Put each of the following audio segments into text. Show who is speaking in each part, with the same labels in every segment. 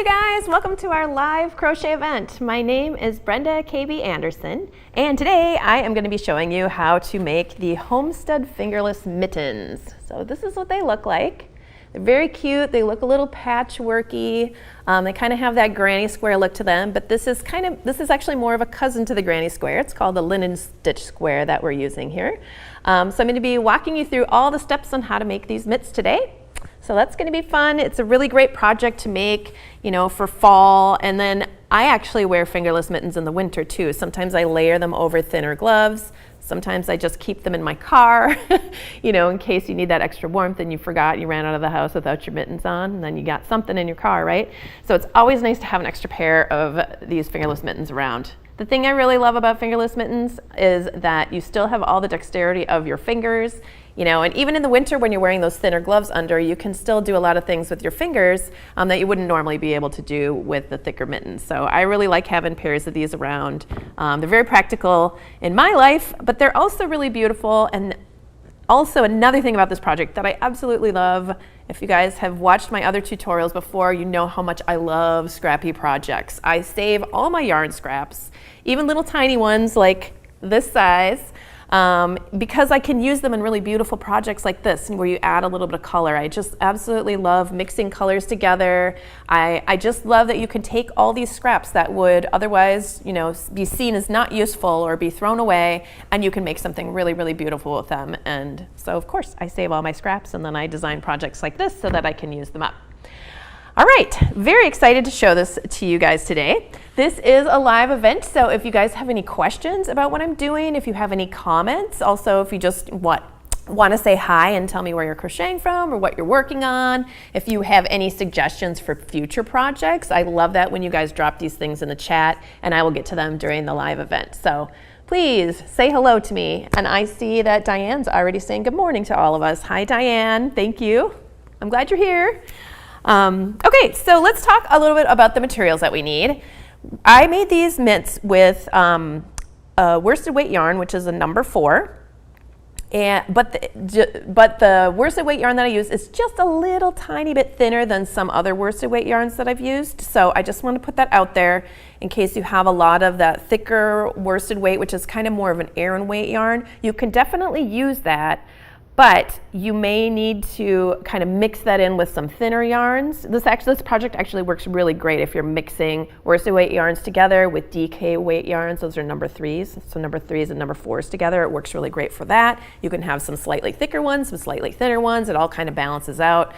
Speaker 1: you guys, welcome to our live crochet event. My name is Brenda KB Anderson, and today I am going to be showing you how to make the Homestead Fingerless Mittens. So this is what they look like. They're very cute, they look a little patchworky, they kind of have that granny square look to them, but this is actually more of a cousin to the granny square. It's called the linen stitch square that we're using here. So I'm going to be walking you through all the steps on how to make these mitts today. So that's going to be fun. It's a really great project to make, for fall. And then I actually wear fingerless mittens in the winter too. Sometimes I layer them over thinner gloves. Sometimes I just keep them in my car, in case you need that extra warmth and you forgot you ran out of the house without your mittens on, and then you got something in your car, right? So it's always nice to have an extra pair of these fingerless mittens around. The thing I really love about fingerless mittens is that you still have all the dexterity of your fingers, and even in the winter when you're wearing those thinner gloves under, you can still do a lot of things with your fingers that you wouldn't normally be able to do with the thicker mittens. So I really like having pairs of these around. They're very practical in my life, but they're also really beautiful. And also another thing about this project that I absolutely love, if you guys have watched my other tutorials before, you know how much I love scrappy projects. I save all my yarn scraps, even little tiny ones like this size, because I can use them in really beautiful projects like this, where you add a little bit of color. I just absolutely love mixing colors together. I just love that you can take all these scraps that would otherwise, be seen as not useful or be thrown away, and you can make something really, really beautiful with them. And so, of course, I save all my scraps, and then I design projects like this so that I can use them up. All right, very excited to show this to you guys today. This is a live event, so if you guys have any questions about what I'm doing, if you have any comments, also if you just want to say hi and tell me where you're crocheting from or what you're working on, if you have any suggestions for future projects, I love that when you guys drop these things in the chat, and I will get to them during the live event. So please say hello to me. And I see that Diane's already saying good morning to all of us. Hi, Diane. Thank you. I'm glad you're here. Okay, so let's talk a little bit about the materials that we need. I made these mitts with worsted weight yarn, which is a number 4. But the worsted weight yarn that I use is just a little tiny bit thinner than some other worsted weight yarns that I've used. So I just want to put that out there in case you have a lot of that thicker worsted weight, which is kind of more of an Aran weight yarn. You can definitely use that, but you may need to kind of mix that in with some thinner yarns. This project actually works really great if you're mixing worsted weight yarns together with DK weight yarns. Those are number 3s. So number 3s and number 4s together. It works really great for that. You can have some slightly thicker ones, some slightly thinner ones. It all kind of balances out.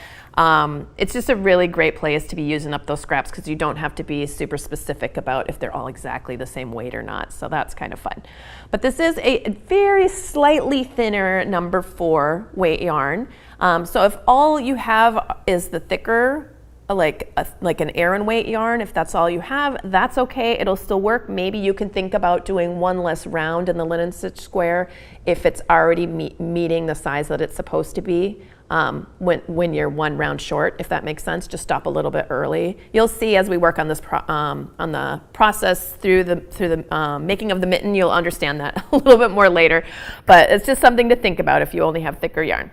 Speaker 1: It's just a really great place to be using up those scraps because you don't have to be super specific about if they're all exactly the same weight or not. So that's kind of fun. But this is a very slightly thinner number 4 weight yarn. So if all you have is the thicker, like an Aran weight yarn, if that's all you have, that's okay. It'll still work. Maybe you can think about doing one less round in the linen stitch square if it's already meeting the size that it's supposed to be. When you're one round short, if that makes sense, just stop a little bit early. You'll see as we work on this on the process through the making of the mitten, you'll understand that a little bit more later. But it's just something to think about if you only have thicker yarn.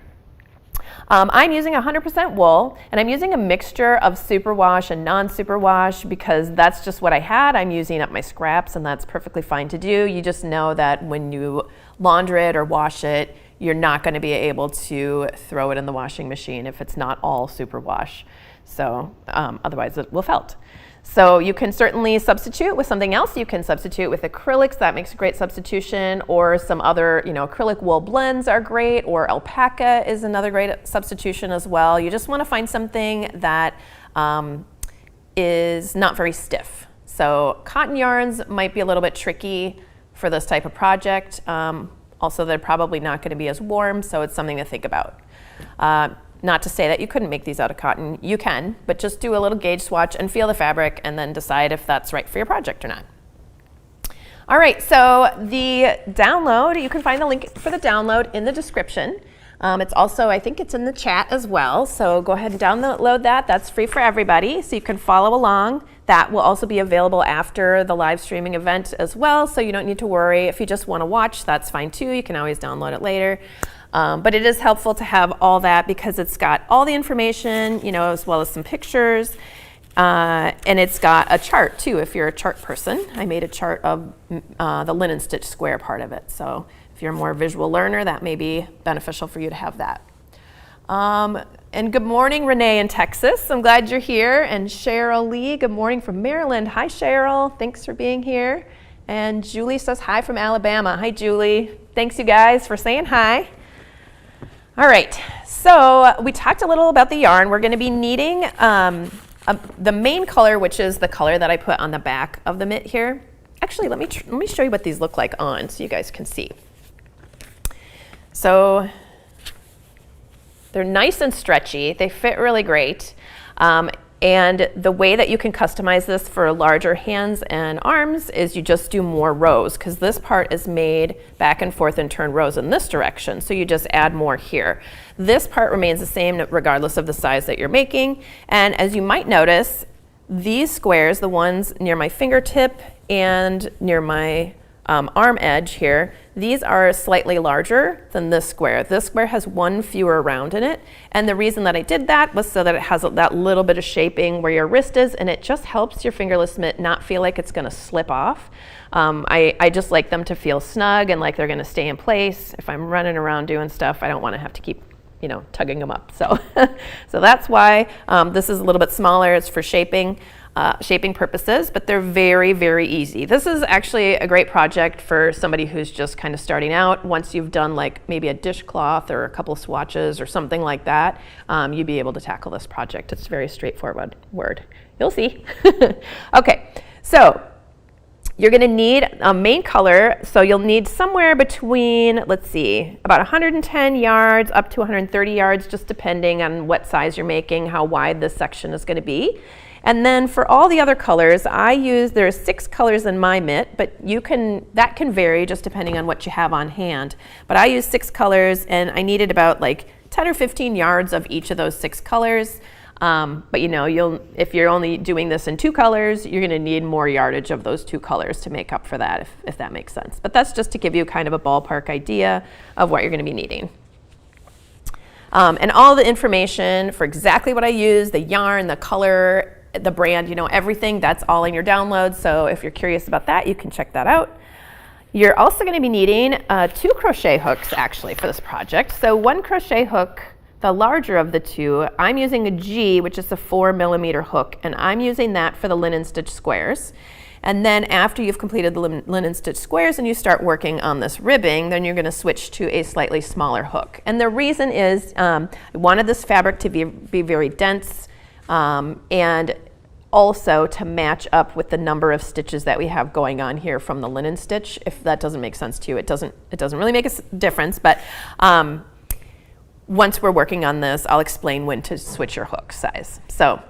Speaker 1: I'm using 100% wool, and I'm using a mixture of superwash and non-superwash because that's just what I had. I'm using up my scraps, and that's perfectly fine to do. You just know that when you launder it or wash it, you're not going to be able to throw it in the washing machine if it's not all superwash. So otherwise it will felt. So you can certainly substitute with something else. You can substitute with acrylics. That makes a great substitution, or some other, acrylic wool blends are great, or alpaca is another great substitution as well. You just want to find something that is not very stiff. So cotton yarns might be a little bit tricky for this type of project. Also, they're probably not going to be as warm, so it's something to think about. Not to say that you couldn't make these out of cotton. You can, but just do a little gauge swatch and feel the fabric and then decide if that's right for your project or not. All right, so the download, you can find the link for the download in the description. It's also, I think it's in the chat as well, so go ahead and download that. That's free for everybody, so you can follow along. That will also be available after the live streaming event as well, so you don't need to worry. If you just want to watch, that's fine too. You can always download it later. But it is helpful to have all that because it's got all the information, as well as some pictures. And it's got a chart too, if you're a chart person. I made a chart of the linen stitch square part of it. So if you're a more visual learner, that may be beneficial for you to have that. And good morning, Renee in Texas. I'm glad you're here. And Cheryl Lee, good morning from Maryland. Hi, Cheryl. Thanks for being here. And Julie says hi from Alabama. Hi, Julie. Thanks, you guys, for saying hi. All right, so we talked a little about the yarn. We're going to be needing the main color, which is the color that I put on the back of the mitt here. Actually, let me show you what these look like on so you guys can see. So they're nice and stretchy. They fit really great. And the way that you can customize this for larger hands and arms is you just do more rows, because this part is made back and forth and turn rows in this direction. So you just add more here. This part remains the same regardless of the size that you're making. And as you might notice, these squares, the ones near my fingertip and near my arm edge here, these are slightly larger than this square. This square has one fewer round in it, and the reason that I did that was so that it has that little bit of shaping where your wrist is, and it just helps your fingerless mitt not feel like it's going to slip off. I just like them to feel snug and like they're going to stay in place. If I'm running around doing stuff, I don't want to have to keep tugging them up. So, so that's why this is a little bit smaller. It's for shaping purposes, but they're very, very easy. This is actually a great project for somebody who's just kind of starting out. Once you've done like maybe a dishcloth or a couple of swatches or something like that, you'd be able to tackle this project. It's very straightforward. You'll see. Okay, so you're going to need a main color, so you'll need somewhere between, let's see, about 110 yards up to 130 yards, just depending on what size you're making, how wide this section is going to be. And then for all the other colors, there's 6 colors in my mitt, but that can vary just depending on what you have on hand. But I use 6 colors, and I needed about like 10 or 15 yards of each of those 6 colors. But if you're only doing this in 2 colors, you're going to need more yardage of those 2 colors to make up for that, if that makes sense. But that's just to give you kind of a ballpark idea of what you're going to be needing. And all the information for exactly what I use, the yarn, the color, the brand, everything, that's all in your download. So if you're curious about that, you can check that out. You're also going to be needing 2 crochet hooks actually for this project. So 1 crochet hook, the larger of the 2, I'm using a G, which is a 4mm hook, and I'm using that for the linen stitch squares. And then after you've completed the linen stitch squares and you start working on this ribbing, then you're going to switch to a slightly smaller hook. And the reason is I wanted this fabric to be very dense, and also to match up with the number of stitches that we have going on here from the linen stitch. If that doesn't make sense to you, it doesn't really make a difference, but once we're working on this, I'll explain when to switch your hook size. So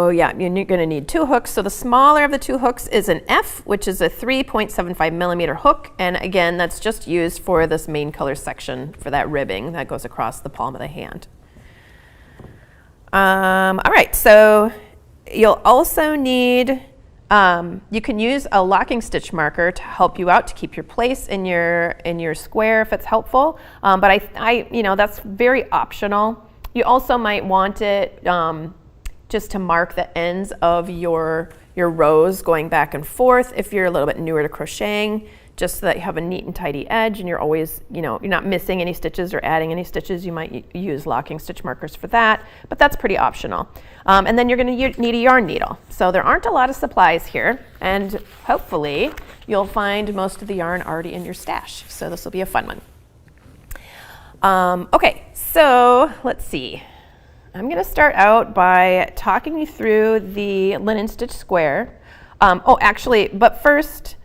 Speaker 1: yeah, you're going to need 2 hooks. So the smaller of the 2 hooks is an F, which is a 3.75mm hook, and again, that's just used for this main color section for that ribbing that goes across the palm of the hand. All right, so you'll also need, you can use a locking stitch marker to help you out to keep your place in your square if it's helpful, but that's very optional. You also might want it just to mark the ends of your rows going back and forth if you're a little bit newer to crocheting, just so that you have a neat and tidy edge and you're always, you're not missing any stitches or adding any stitches. You might use locking stitch markers for that, but that's pretty optional. And then you're going to need a yarn needle. So there aren't a lot of supplies here, and hopefully you'll find most of the yarn already in your stash. So this will be a fun one. Okay, so let's see. I'm going to start out by talking you through the linen stitch square. But first,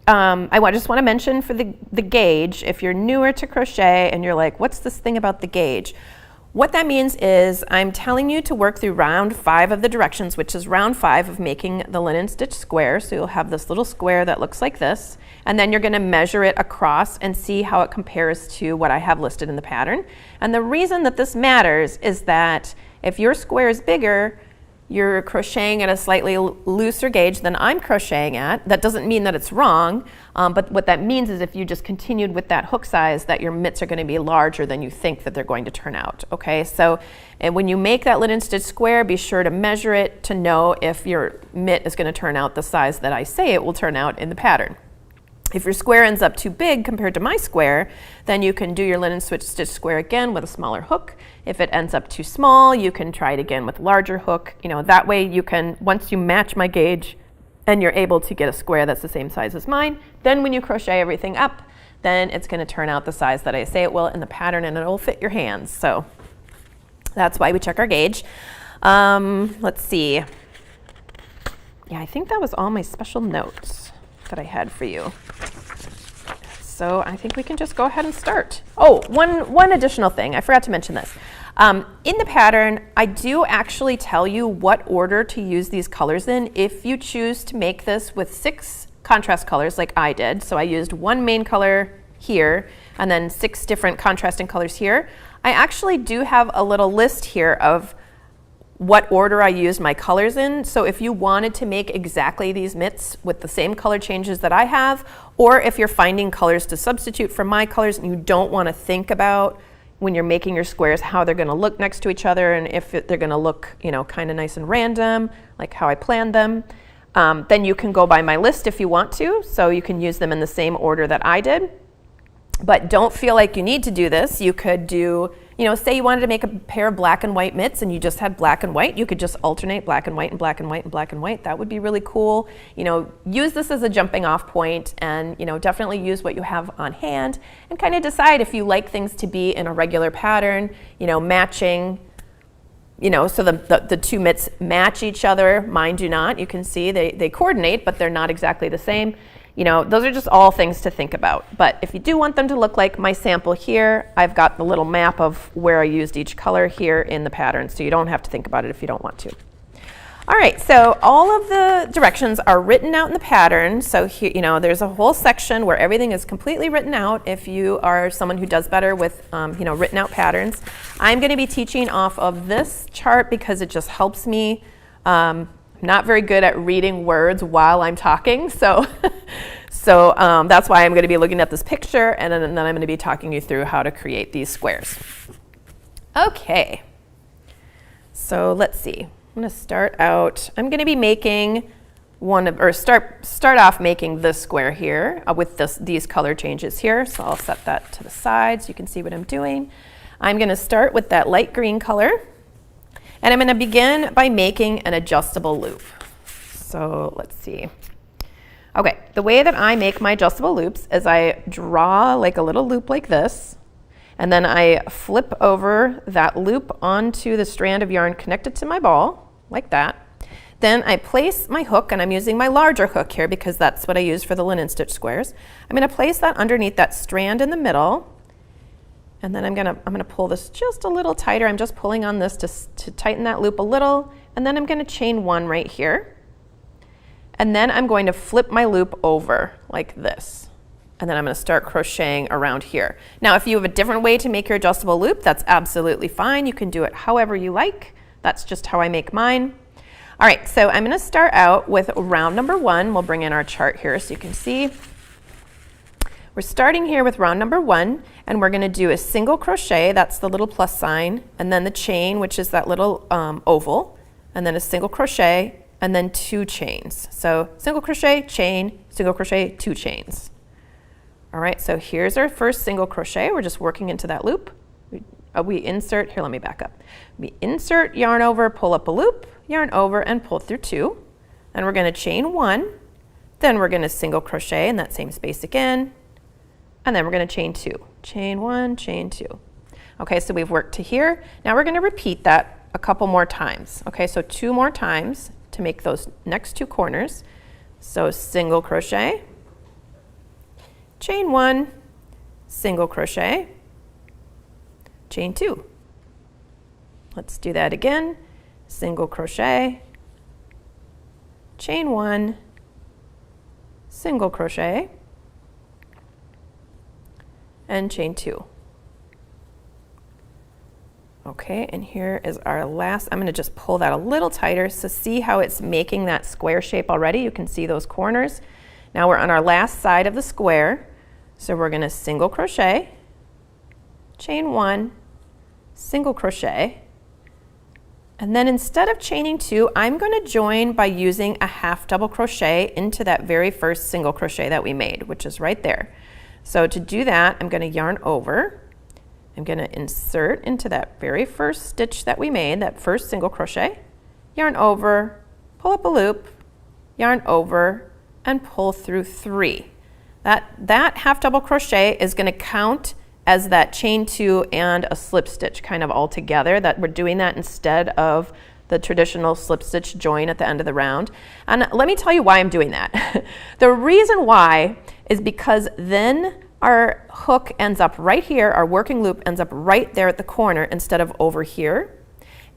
Speaker 1: I just want to mention for the gauge, if you're newer to crochet and you're like, what's this thing about the gauge? What that means is I'm telling you to work through round 5 of the directions, which is round 5 of making the linen stitch square. So you'll have this little square that looks like this, and then you're going to measure it across and see how it compares to what I have listed in the pattern. And the reason that this matters is that if your square is bigger, you're crocheting at a slightly looser gauge than I'm crocheting at. That doesn't mean that it's wrong, but what that means is if you just continued with that hook size, that your mitts are going to be larger than you think that they're going to turn out. Okay, so and when you make that linen stitch square, be sure to measure it to know if your mitt is going to turn out the size that I say it will turn out in the pattern. If your square ends up too big compared to my square, then you can do your linen stitch square again with a smaller hook. If it ends up too small, you can try it again with larger hook. You know, that way you can, once you match my gauge and you're able to get a square that's the same size as mine, then when you crochet everything up, then it's going to turn out the size that I say it will in the pattern, and it'll fit your hands. So that's why we check our gauge. Let's see. Yeah, I think that was all my special notes that I had for you. So I think we can just go ahead and start. Oh, one additional thing, I forgot to mention this. In the pattern, I do actually tell you what order to use these colors in if you choose to make this with 6 contrast colors like I did. So I used 1 main color here and then 6 different contrasting colors here. I actually do have a little list here of what order I used my colors in. So if you wanted to make exactly these mitts with the same color changes that I have, or if you're finding colors to substitute for my colors and you don't want to think about when you're making your squares how they're going to look next to each other and if they're going to look, you know, kind of nice and random, like how I planned them, then you can go by my list if you want to. So you can use them in the same order that I did. But don't feel like you need to do this. You could do, you know, say you wanted to make a pair of black and white mitts and you just had black and white, you could just alternate black and white and black and white and black and white. That would be really cool. You know, use this as a jumping off point and, you know, definitely use what you have on hand and kind of decide if you like things to be in a regular pattern, you know, matching, you know, so the 2 mitts match each other. Mine do not. You can see they coordinate, but they're not exactly the same. You know, those are just all things to think about. But if you do want them to look like my sample here, I've got the little map of where I used each color here in the pattern, so you don't have to think about it if you don't want to. All right, so all of the directions are written out in the pattern. So here, you know, there's a whole section where everything is completely written out if you are someone who does better with, you know, written out patterns. I'm going to be teaching off of this chart because it just helps me. I'm not very good at reading words while I'm talking, so that's why I'm going to be looking at this picture, and then I'm going to be talking you through how to create these squares. Okay, so let's see. I'm going to start out. I'm going to be making start off making this square here with these color changes here. So I'll set that to the side so you can see what I'm doing. I'm going to start with that light green color. And I'm going to begin by making an adjustable loop. So let's see. Okay, the way that I make my adjustable loops is I draw like a little loop like this, and then I flip over that loop onto the strand of yarn connected to my ball, like that. Then I place my hook, and I'm using my larger hook here because that's what I use for the linen stitch squares. I'm going to place that underneath that strand in the middle. And then I'm gonna pull this just a little tighter. I'm just pulling on this to tighten that loop a little. And then I'm gonna chain 1 right here. And then I'm going to flip my loop over like this. And then I'm gonna start crocheting around here. Now, if you have a different way to make your adjustable loop, that's absolutely fine. You can do it however you like. That's just how I make mine. All right, so I'm gonna start out with round number 1. We'll bring in our chart here so you can see. We're starting here with round number 1, and we're going to do a single crochet, that's the little plus sign, and then the chain, which is that little oval, and then a single crochet, and then 2 chains. So single crochet, chain, single crochet, 2 chains. All right, so here's our first single crochet. We're just working into that loop. We insert, here, let me back up. We insert yarn over, pull up a loop, yarn over, and pull through 2. And we're going to chain 1, then we're going to single crochet in that same space again, and then we're going to chain 2. Chain 1, chain 2. Okay, so we've worked to here. Now we're going to repeat that a couple more times. Okay, so 2 more times to make those next 2 corners. So single crochet, chain 1, single crochet, chain 2. Let's do that again. Single crochet, chain 1, single crochet, and chain 2. Okay, and here is our last. I'm going to just pull that a little tighter. So see how it's making that square shape already? You can see those corners. Now we're on our last side of the square. So we're going to single crochet, chain 1, single crochet, and then instead of chaining 2, I'm going to join by using a half double crochet into that very first single crochet that we made, which is right there. So to do that, I'm going to yarn over. I'm going to insert into that very first stitch that we made, that first single crochet, yarn over, pull up a loop, yarn over, and pull through 3. That half double crochet is going to count as that chain 2 and a slip stitch kind of all together, that we're doing that instead of the traditional slip stitch join at the end of the round. And let me tell you why I'm doing that. The reason why is because then our hook ends up right here, our working loop ends up right there at the corner instead of over here.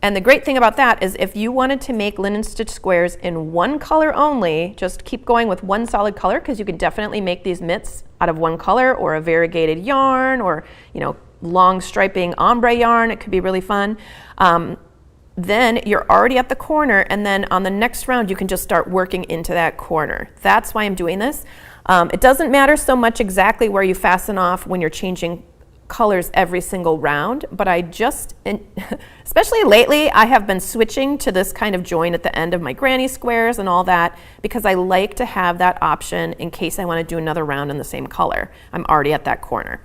Speaker 1: And the great thing about that is if you wanted to make linen stitch squares in one color only, just keep going with one solid color, because you can definitely make these mitts out of one color or a variegated yarn or, long striping ombre yarn. It could be really fun. Then you're already at the corner, and then on the next round you can just start working into that corner. That's why I'm doing this. It doesn't matter so much exactly where you fasten off when you're changing colors every single round, but especially lately, I have been switching to this kind of join at the end of my granny squares and all that, because I like to have that option in case I want to do another round in the same color. I'm already at that corner.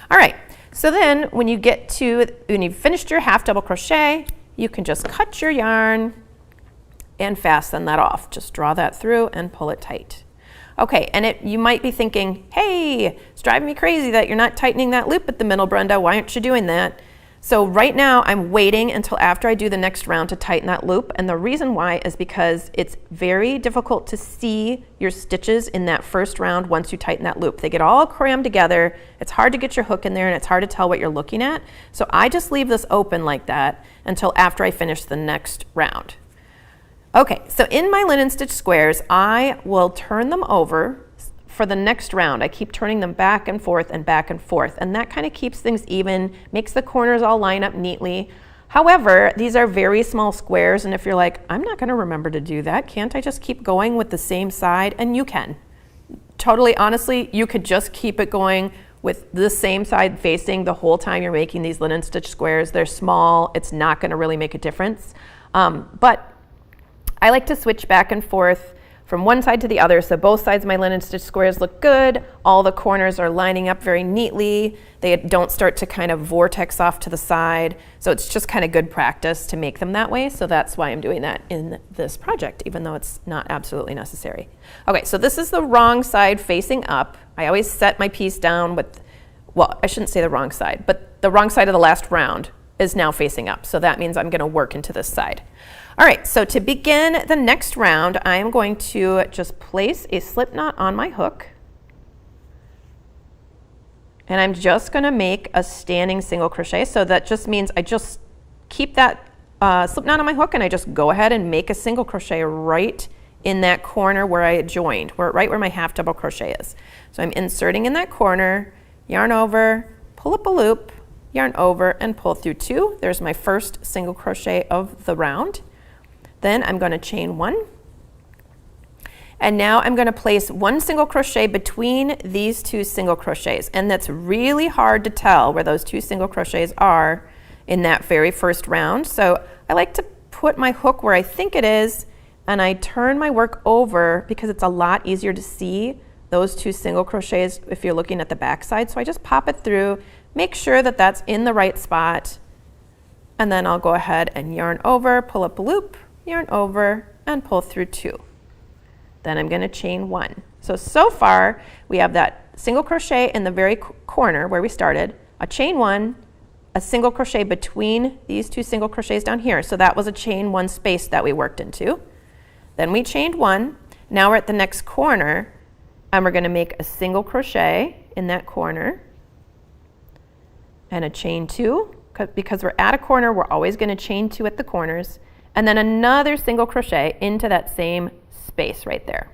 Speaker 1: All right, so then when you've finished your half double crochet, you can just cut your yarn and fasten that off. Just draw that through and pull it tight. Okay, and you might be thinking, hey, it's driving me crazy that you're not tightening that loop at the middle, Brenda. Why aren't you doing that? So right now I'm waiting until after I do the next round to tighten that loop, and the reason why is because it's very difficult to see your stitches in that first round once you tighten that loop. They get all crammed together. It's hard to get your hook in there, and it's hard to tell what you're looking at. So I just leave this open like that until after I finish the next round. Okay, so in my linen stitch squares, I will turn them over for the next round. I keep turning them back and forth, and that kind of keeps things even, makes the corners all line up neatly. However, these are very small squares, and if you're like, I'm not going to remember to do that, can't I just keep going with the same side? And you can. Totally, honestly, you could just keep it going with the same side facing the whole time you're making these linen stitch squares. They're small, it's not going to really make a difference. But I like to switch back and forth from one side to the other, so both sides of my linen stitch squares look good. All the corners are lining up very neatly. They don't start to kind of vortex off to the side, so it's just kind of good practice to make them that way. So that's why I'm doing that in this project, even though it's not absolutely necessary. Okay, so this is the wrong side facing up. I always set my piece down with, well, I shouldn't say the wrong side, but the wrong side of the last round is now facing up, so that means I'm going to work into this side. All right, so to begin the next round, I am going to just place a slip knot on my hook, and I'm just going to make a standing single crochet. So that just means I just keep that slip knot on my hook, and I just go ahead and make a single crochet right in that corner where I joined, right where my half double crochet is. So I'm inserting in that corner, yarn over, pull up a loop, yarn over, and pull through 2. There's my first single crochet of the round. Then I'm going to chain 1, and now I'm going to place 1 single crochet between these 2 single crochets, and that's really hard to tell where those 2 single crochets are in that very first round. So I like to put my hook where I think it is, and I turn my work over because it's a lot easier to see those 2 single crochets if you're looking at the back side. So I just pop it through, make sure that that's in the right spot, and then I'll go ahead and yarn over, pull up a loop, yarn over, and pull through 2. Then I'm going to chain 1. So far we have that single crochet in the very corner where we started, a chain 1, a single crochet between these 2 single crochets down here. So that was a chain 1 space that we worked into. Then we chained 1. Now we're at the next corner, and we're going to make a single crochet in that corner and a chain 2. Because we're at a corner, we're always going to chain 2 at the corners, and then another single crochet into that same space right there.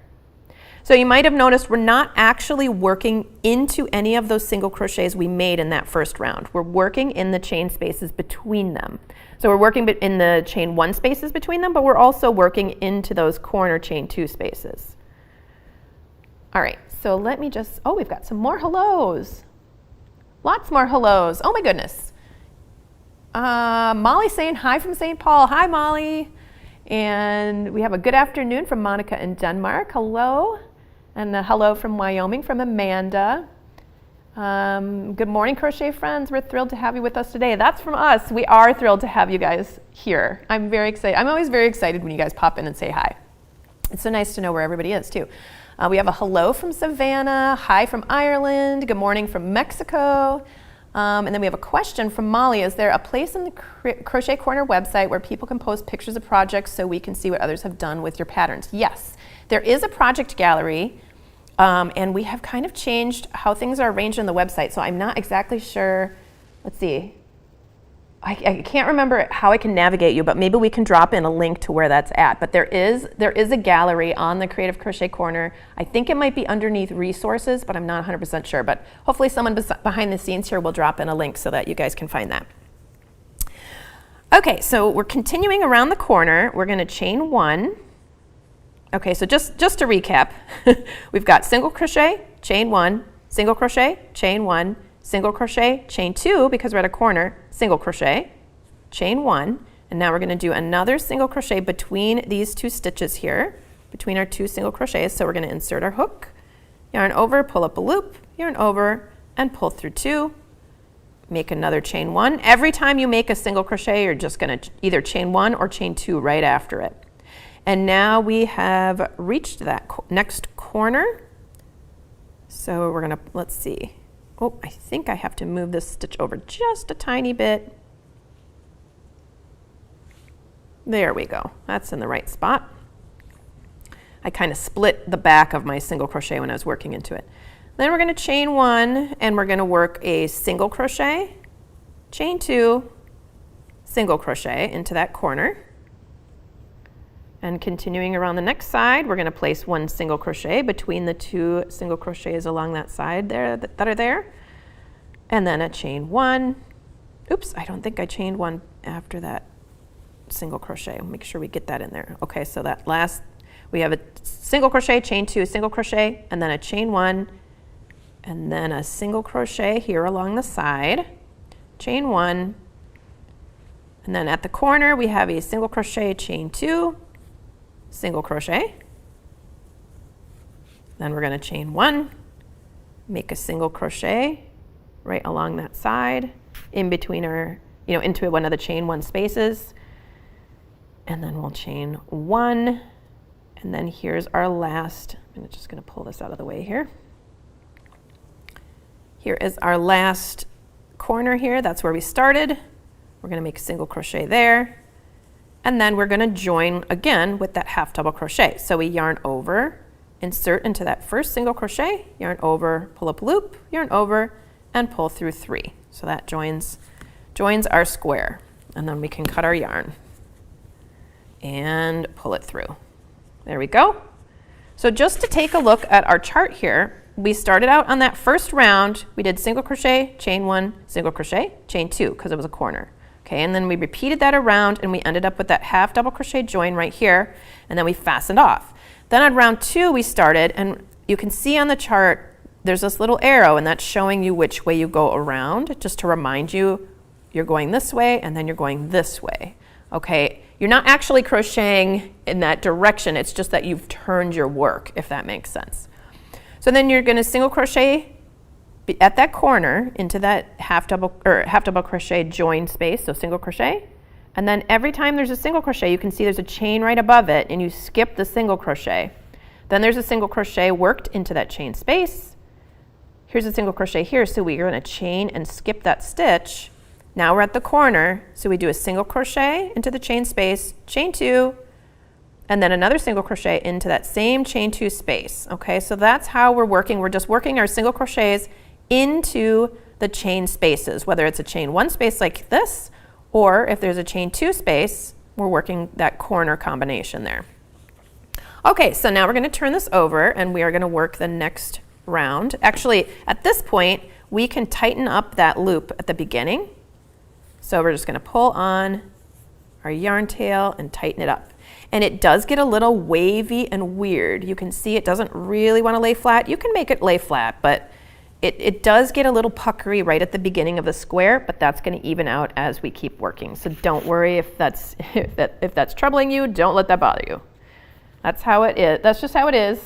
Speaker 1: So you might have noticed we're not actually working into any of those single crochets we made in that first round. We're working in the chain spaces between them. So we're working in the chain 1 spaces between them, but we're also working into those corner chain 2 spaces. All right, so let me just, oh, we've got some more hellos. Lots more hellos. Oh my goodness. Molly's saying hi from St. Paul. Hi, Molly. And we have a good afternoon from Monica in Denmark. Hello. And a hello from Wyoming from Amanda. Good morning, crochet friends. We're thrilled to have you with us today. That's from us. We are thrilled to have you guys here. I'm very excited. I'm always very excited when you guys pop in and say hi. It's so nice to know where everybody is too. We have a hello from Savannah. Hi from Ireland. Good morning from Mexico. And then we have a question from Molly. Is there a place on the Crochet Corner website where people can post pictures of projects so we can see what others have done with your patterns? Yes, there is a project gallery, and we have kind of changed how things are arranged on the website, so I'm not exactly sure. Let's see. I can't remember how I can navigate you, but maybe we can drop in a link to where that's at. But there is a gallery on the Creative Crochet Corner. I think it might be underneath resources, but I'm not 100% sure. But hopefully someone behind the scenes here will drop in a link so that you guys can find that. Okay, so we're continuing around the corner. We're going to chain 1. Okay, so just to recap, we've got single crochet, chain 1, single crochet, chain 1, single crochet, chain 2, because we're at a corner, single crochet, chain 1, and now we're going to do another single crochet between these 2 stitches here, between our 2 single crochets. So we're going to insert our hook, yarn over, pull up a loop, yarn over, and pull through 2, make another chain 1. Every time you make a single crochet, you're just going to either chain 1 or chain 2 right after it. And now we have reached that next corner. So we're going to, let's see. Oh, I think I have to move this stitch over just a tiny bit. There we go. That's in the right spot. I kind of split the back of my single crochet when I was working into it. Then we're going to chain 1, and we're going to work a single crochet, chain 2, single crochet into that corner. And continuing around the next side, we're going to place 1 single crochet between the 2 single crochets along that side there that are there. And then a chain 1. Oops, I don't think I chained 1 after that single crochet. Make sure we get that in there. Okay, so that last, we have a single crochet, chain 2, single crochet, and then a chain 1, and then a single crochet here along the side, chain 1, and then at the corner we have a single crochet, chain 2, single crochet, then we're going to chain 1, make a single crochet right along that side in between our, into one of the chain 1 spaces, and then we'll chain 1, and then here's our last, I'm just going to pull this out of the way here. Here is our last corner here, that's where we started. We're going to make a single crochet there. And then we're going to join again with that half double crochet. So we yarn over, insert into that first single crochet, yarn over, pull up loop, yarn over, and pull through 3. So that joins our square. And then we can cut our yarn and pull it through. There we go. So just to take a look at our chart here, we started out on that first round, we did single crochet, chain 1, single crochet, chain 2, because it was a corner. Okay, and then we repeated that around and we ended up with that half double crochet join right here, and then we fastened off. Then on round 2 we started, and you can see on the chart there's this little arrow, and that's showing you which way you go around, just to remind you you're going this way and then you're going this way. Okay, you're not actually crocheting in that direction, it's just that you've turned your work, if that makes sense. So then you're going to single crochet at that corner into that half double crochet join space, so single crochet, and then every time there's a single crochet you can see there's a chain right above it, and you skip the single crochet. Then there's a single crochet worked into that chain space. Here's a single crochet here, so we're going to chain and skip that stitch. Now we're at the corner, so we do a single crochet into the chain space, chain 2, and then another single crochet into that same chain 2 space. Okay, so that's how we're working. We're just working our single crochets into the chain spaces, whether it's a chain 1 space like this, or if there's a chain 2 space, we're working that corner combination there. Okay, so now we're going to turn this over and we are going to work the next round. Actually, at this point, we can tighten up that loop at the beginning. So we're just going to pull on our yarn tail and tighten it up. And it does get a little wavy and weird. You can see it doesn't really want to lay flat. You can make it lay flat, but it does get a little puckery right at the beginning of the square, but that's going to even out as we keep working. So don't worry if that's troubling you. Don't let that bother you. That's how it is. That's just how it is.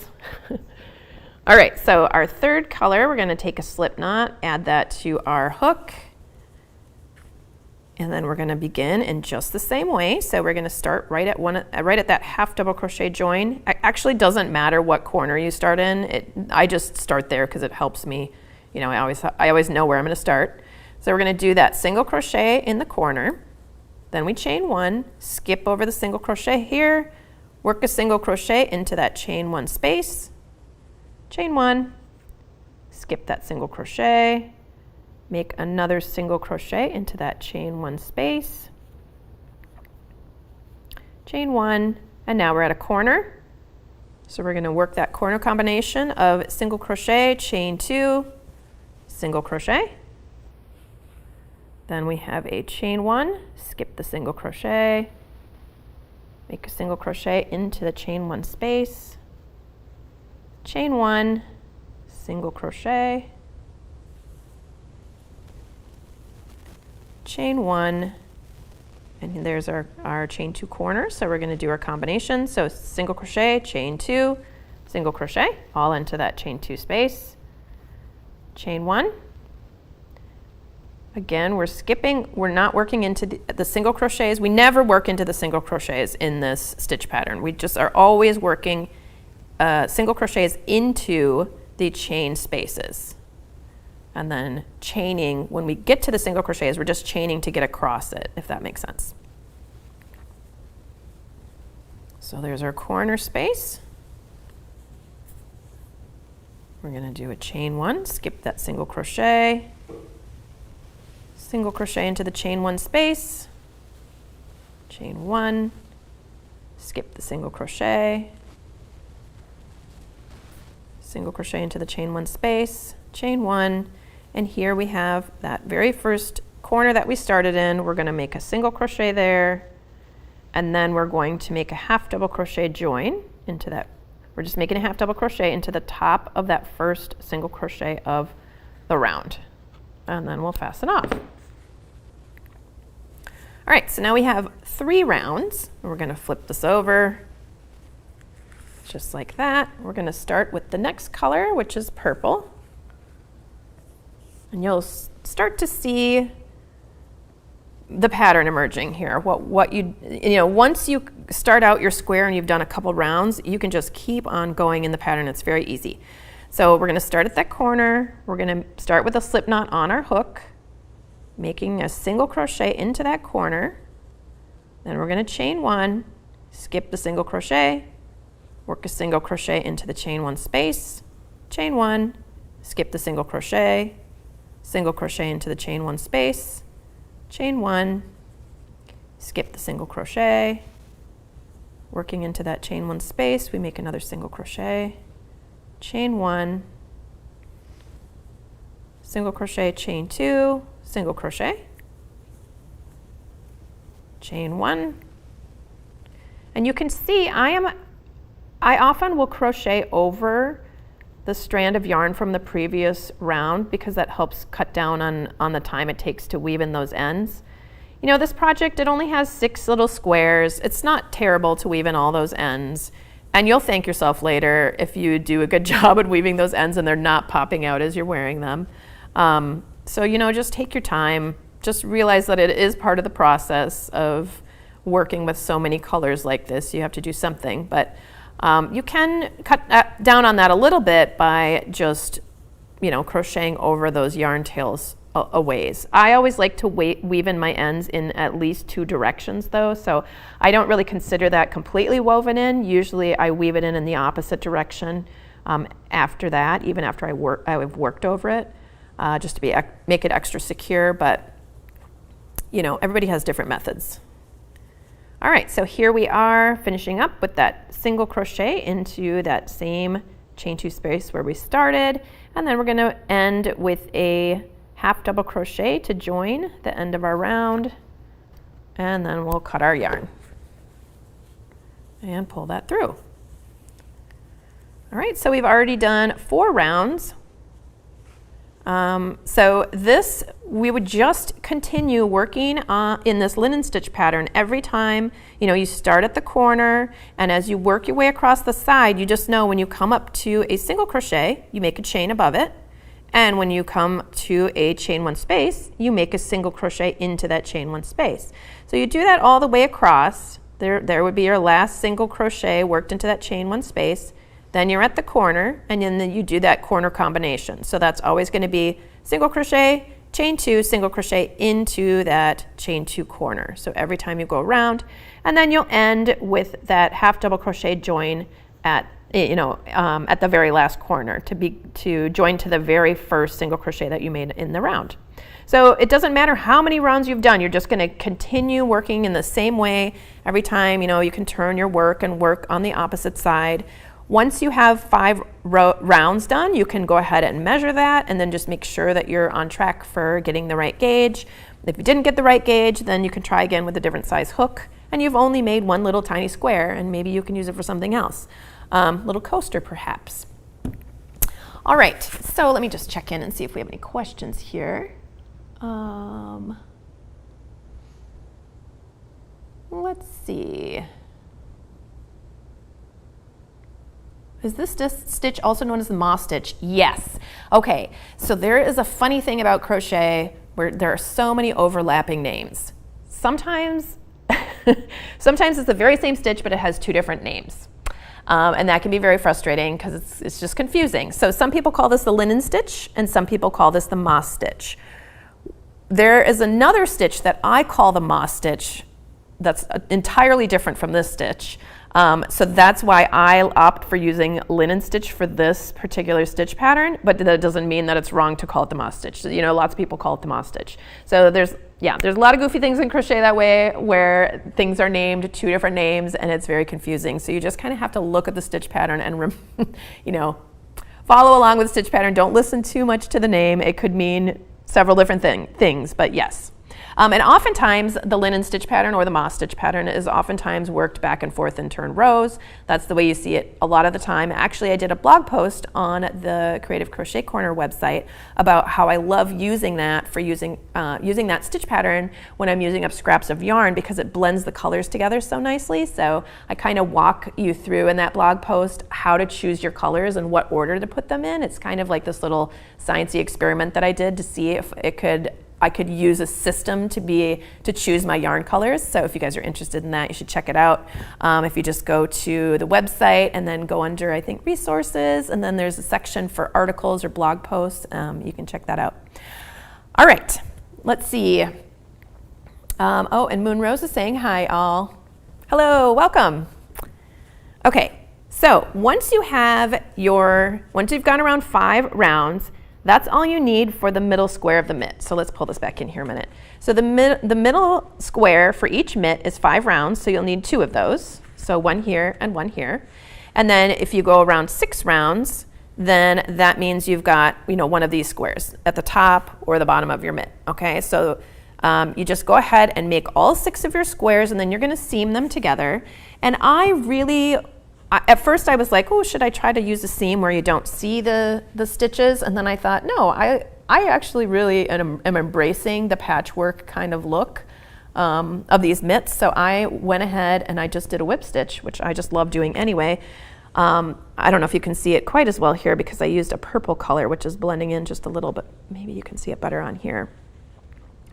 Speaker 1: All right, so our third color, we're going to take a slip knot, add that to our hook, and then we're going to begin in just the same way. So we're going to start right at that half double crochet join. It actually doesn't matter what corner you start in. I just start there because it helps me. You know, I always know where I'm going to start. So we're going to do that single crochet in the corner. Then we chain one, skip over the single crochet here, work a single crochet into that chain one space, chain one, skip that single crochet, make another single crochet into that chain one space, chain one, and now we're at a corner. So we're going to work that corner combination of single crochet, chain two, single crochet. Then we have a chain one, skip the single crochet, make a single crochet into the chain one space, chain one, single crochet, chain one, and there's our chain two corner. So we're going to do our combination. So single crochet, chain two, single crochet, all into that chain two space, chain one. Again, we're not working into the single crochets. We never work into the single crochets in this stitch pattern. We just are always working single crochets into the chain spaces. And then chaining, when we get to the single crochets, we're just chaining to get across it, if that makes sense. So there's our corner space. We're going to do a chain one, skip that single crochet, single crochet into the chain one space, chain one, skip the single crochet, single crochet into the chain one space, chain one, and here we have that very first corner that we started in. We're going to make a single crochet there, and then we're going to make a half double crochet join into that. We're just making a half double crochet into the top of that first single crochet of the round, and then we'll fasten off. All right, so now we have 3 rounds. We're going to flip this over just like that. We're going to start with the next color, which is purple. And you'll start to see the pattern emerging here. What you know, once you start out your square and you've done a couple rounds, you can just keep on going in the pattern. It's very easy. So we're going to start at that corner. We're going to start with a slip knot on our hook, making a single crochet into that corner. Then we're going to chain one, skip the single crochet, work a single crochet into the chain one space, chain one, skip the single crochet into the chain one space, chain one, skip the single crochet, working into that chain one space, we make another single crochet, chain one, single crochet, chain two, single crochet, chain one, and you can see I often will crochet over the strand of yarn from the previous round because that helps cut down on the time it takes to weave in those ends. You know, this project, it only has 6 little squares. It's not terrible to weave in all those ends, and you'll thank yourself later if you do a good job at weaving those ends and they're not popping out as you're wearing them. So, you know, just take your time. Just realize that it is part of the process of working with so many colors like this. You have to do something, but you can cut down on that a little bit by just, you know, crocheting over those yarn tails a ways. I always like to weave in my ends in at least 2 directions though, so I don't really consider that completely woven in. Usually I weave it in the opposite direction after that, even after I've worked over it, just to make it extra secure, but you know, everybody has different methods. All right, so here we are finishing up with that single crochet into that same chain 2 space where we started, and then we're going to end with a half double crochet to join the end of our round, and then we'll cut our yarn and pull that through. All right, so we've already done 4 rounds. So this, we would just continue working in this linen stitch pattern every time, you know, you start at the corner, and as you work your way across the side, you just know when you come up to a single crochet, you make a chain above it, and when you come to a chain 1 space, you make a single crochet into that chain 1 space. So you do that all the way across. There would be your last single crochet worked into that chain 1 space. Then you're at the corner, and then you do that corner combination. So that's always going to be single crochet, chain 2, single crochet into that chain 2 corner. So every time you go around, and then you'll end with that half double crochet join at at the very last corner to join to the very first single crochet that you made in the round. So it doesn't matter how many rounds you've done, you're just going to continue working in the same way every time. You can turn your work and work on the opposite side. Once you have 5 rounds done, you can go ahead and measure that and then just make sure that you're on track for getting the right gauge. If you didn't get the right gauge, then you can try again with a different size hook, and you've only made one little tiny square, and maybe you can use it for something else. Little coaster perhaps. All right, so let me just check in and see if we have any questions here. Let's see. Is this stitch also known as the moss stitch? Yes. Okay, so there is a funny thing about crochet where there are so many overlapping names. Sometimes it's the very same stitch, but it has 2 different names. And that can be very frustrating because it's just confusing. So some people call this the linen stitch, and some people call this the moss stitch. There is another stitch that I call the moss stitch that's entirely different from this stitch. So that's why I opt for using linen stitch for this particular stitch pattern, but that doesn't mean that it's wrong to call it the moss stitch. So, lots of people call it the moss stitch. So there's a lot of goofy things in crochet that way where things are named 2 different names and it's very confusing. So you just kind of have to look at the stitch pattern and, follow along with the stitch pattern. Don't listen too much to the name. It could mean several different things, but yes. And oftentimes the linen stitch pattern or the moss stitch pattern is oftentimes worked back and forth in turned rows. That's the way you see it a lot of the time. Actually, I did a blog post on the Creative Crochet Corner website about how I love using that for using that stitch pattern when I'm using up scraps of yarn because it blends the colors together so nicely. So I kind of walk you through in that blog post how to choose your colors and what order to put them in. It's kind of like this little sciencey experiment that I did to see if I could use a system to choose my yarn colors. So if you guys are interested in that, you should check it out. If you just go to the website and then go under, I think, resources, and then there's a section for articles or blog posts. You can check that out. All right, let's see. And Moon Rose is saying hi, all. Hello, welcome. Okay, so once you've gone around 5 rounds, that's all you need for the middle square of the mitt. So let's pull this back in here a minute. So the middle square for each mitt is 5 rounds, so you'll need 2 of those. So 1 here and 1 here. And then if you go around 6 rounds, then that means you've got one of these squares at the top or the bottom of your mitt. Okay, so you just go ahead and make all 6 of your squares, and then you're going to seam them together. And at first I was like, oh, should I try to use a seam where you don't see the stitches? And then I thought, no, I actually really am embracing the patchwork kind of look of these mitts. So I went ahead and I just did a whip stitch, which I just love doing anyway. I don't know if you can see it quite as well here because I used a purple color, which is blending in just a little bit. Maybe you can see it better on here.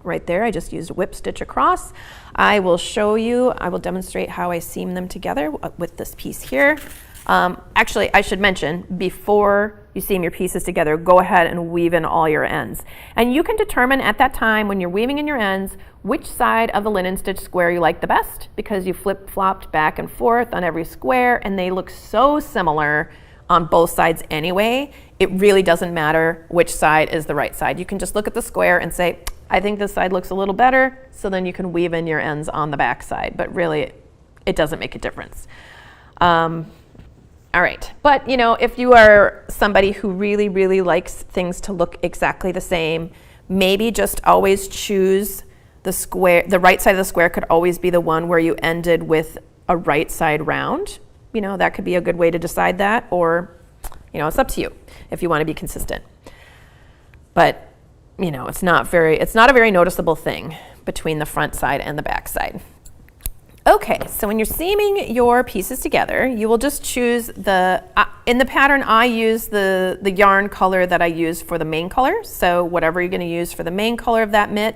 Speaker 1: Right there, I just used a whip stitch across. I will demonstrate how I seam them together with this piece here. Actually, I should mention, before you seam your pieces together, go ahead and weave in all your ends. And you can determine at that time when you're weaving in your ends which side of the linen stitch square you like the best, because you flip-flopped back and forth on every square and they look so similar on both sides anyway. It really doesn't matter which side is the right side. You can just look at the square and say, I think this side looks a little better, so then you can weave in your ends on the back side, but really it doesn't make a difference. All right, but you know, if you are somebody who really, really likes things to look exactly the same, maybe just always choose the square. The right side of the square could always be the one where you ended with a right side round. You know, that could be a good way to decide that, or, you know, it's up to you if you want to be consistent. But, you know, it's not a very noticeable thing between the front side and the back side. Okay, so when you're seaming your pieces together, you will just choose in the pattern I use the yarn color that I use for the main color. So whatever you're gonna use for the main color of that mitt.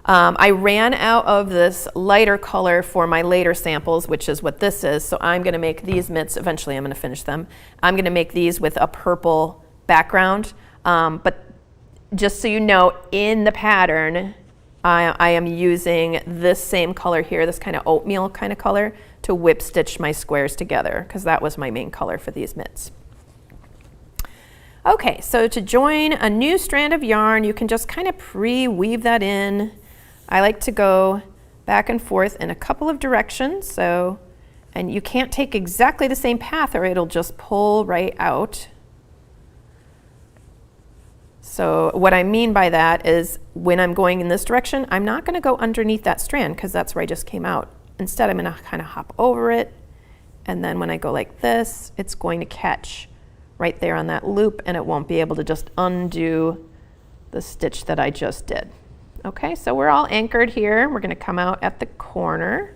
Speaker 1: I ran out of this lighter color for my later samples, which is what this is. So I'm gonna make these mitts, eventually I'm gonna finish them. I'm gonna make these with a purple background. But just so you know, in the pattern, I am using this same color here, this kind of oatmeal kind of color, to whip stitch my squares together, because that was my main color for these mitts. Okay, so to join a new strand of yarn, you can just kind of pre-weave that in. I like to go back and forth in a couple of directions, and you can't take exactly the same path or it'll just pull right out. So what I mean by that is when I'm going in this direction, I'm not going to go underneath that strand because that's where I just came out. Instead, I'm going to kind of hop over it. And then when I go like this, it's going to catch right there on that loop and it won't be able to just undo the stitch that I just did. Okay, so we're all anchored here. We're going to come out at the corner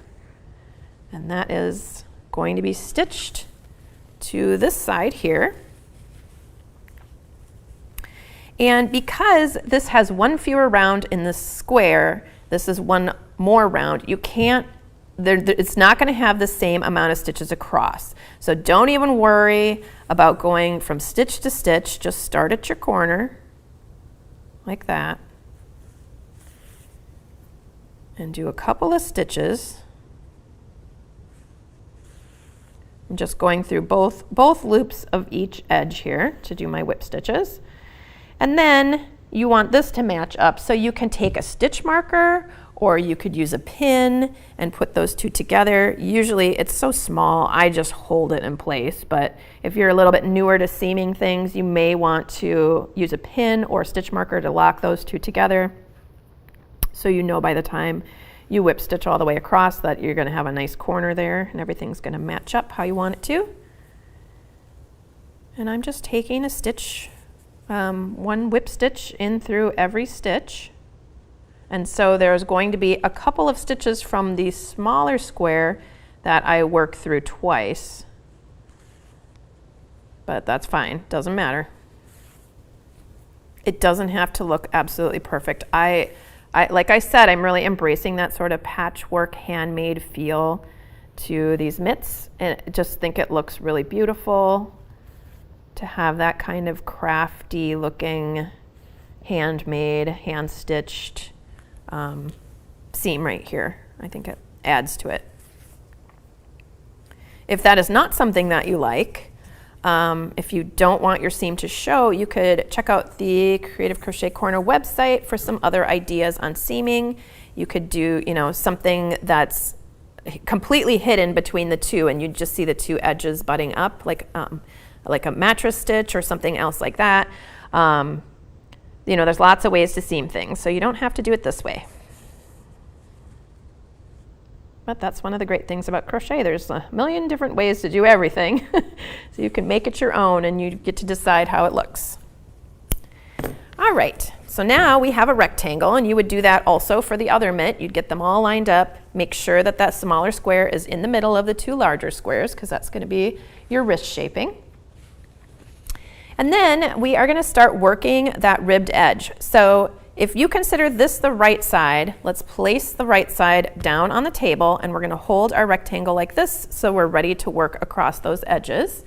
Speaker 1: and that is going to be stitched to this side here. And because this has one fewer round in the square, this is one more round, you can't, it's not going to have the same amount of stitches across. So don't even worry about going from stitch to stitch, just start at your corner, like that, and do a couple of stitches. I'm just going through both loops of each edge here to do my whip stitches. And then you want this to match up, so you can take a stitch marker or you could use a pin and put those two together. Usually it's so small, I just hold it in place, but if you're a little bit newer to seaming things, you may want to use a pin or a stitch marker to lock those two together, so you know by the time you whip stitch all the way across that you're gonna have a nice corner there and everything's gonna match up how you want it to. And I'm just taking a stitch, one whip stitch in through every stitch. And so there's going to be a couple of stitches from the smaller square that I work through twice, but that's fine, doesn't matter. It doesn't have to look absolutely perfect. Like I said, I'm really embracing that sort of patchwork handmade feel to these mitts, and I just think it looks really beautiful to have that kind of crafty looking, handmade, hand-stitched seam right here. I think it adds to it. If that is not something that you like, if you don't want your seam to show, you could check out the Creative Crochet Corner website for some other ideas on seaming. You could do, you know, something that's completely hidden between the two and you just see the two edges butting up, like a mattress stitch or something else like that. You know, there's lots of ways to seam things, so you don't have to do it this way. But that's one of the great things about crochet. There's a million different ways to do everything. So you can make it your own and you get to decide how it looks. All right, so now we have a rectangle, and you would do that also for the other mitt. You'd get them all lined up, make sure that that smaller square is in the middle of the two larger squares, because that's going to be your wrist shaping. And then we are going to start working that ribbed edge. So if you consider this the right side, let's place the right side down on the table, and we're going to hold our rectangle like this so we're ready to work across those edges.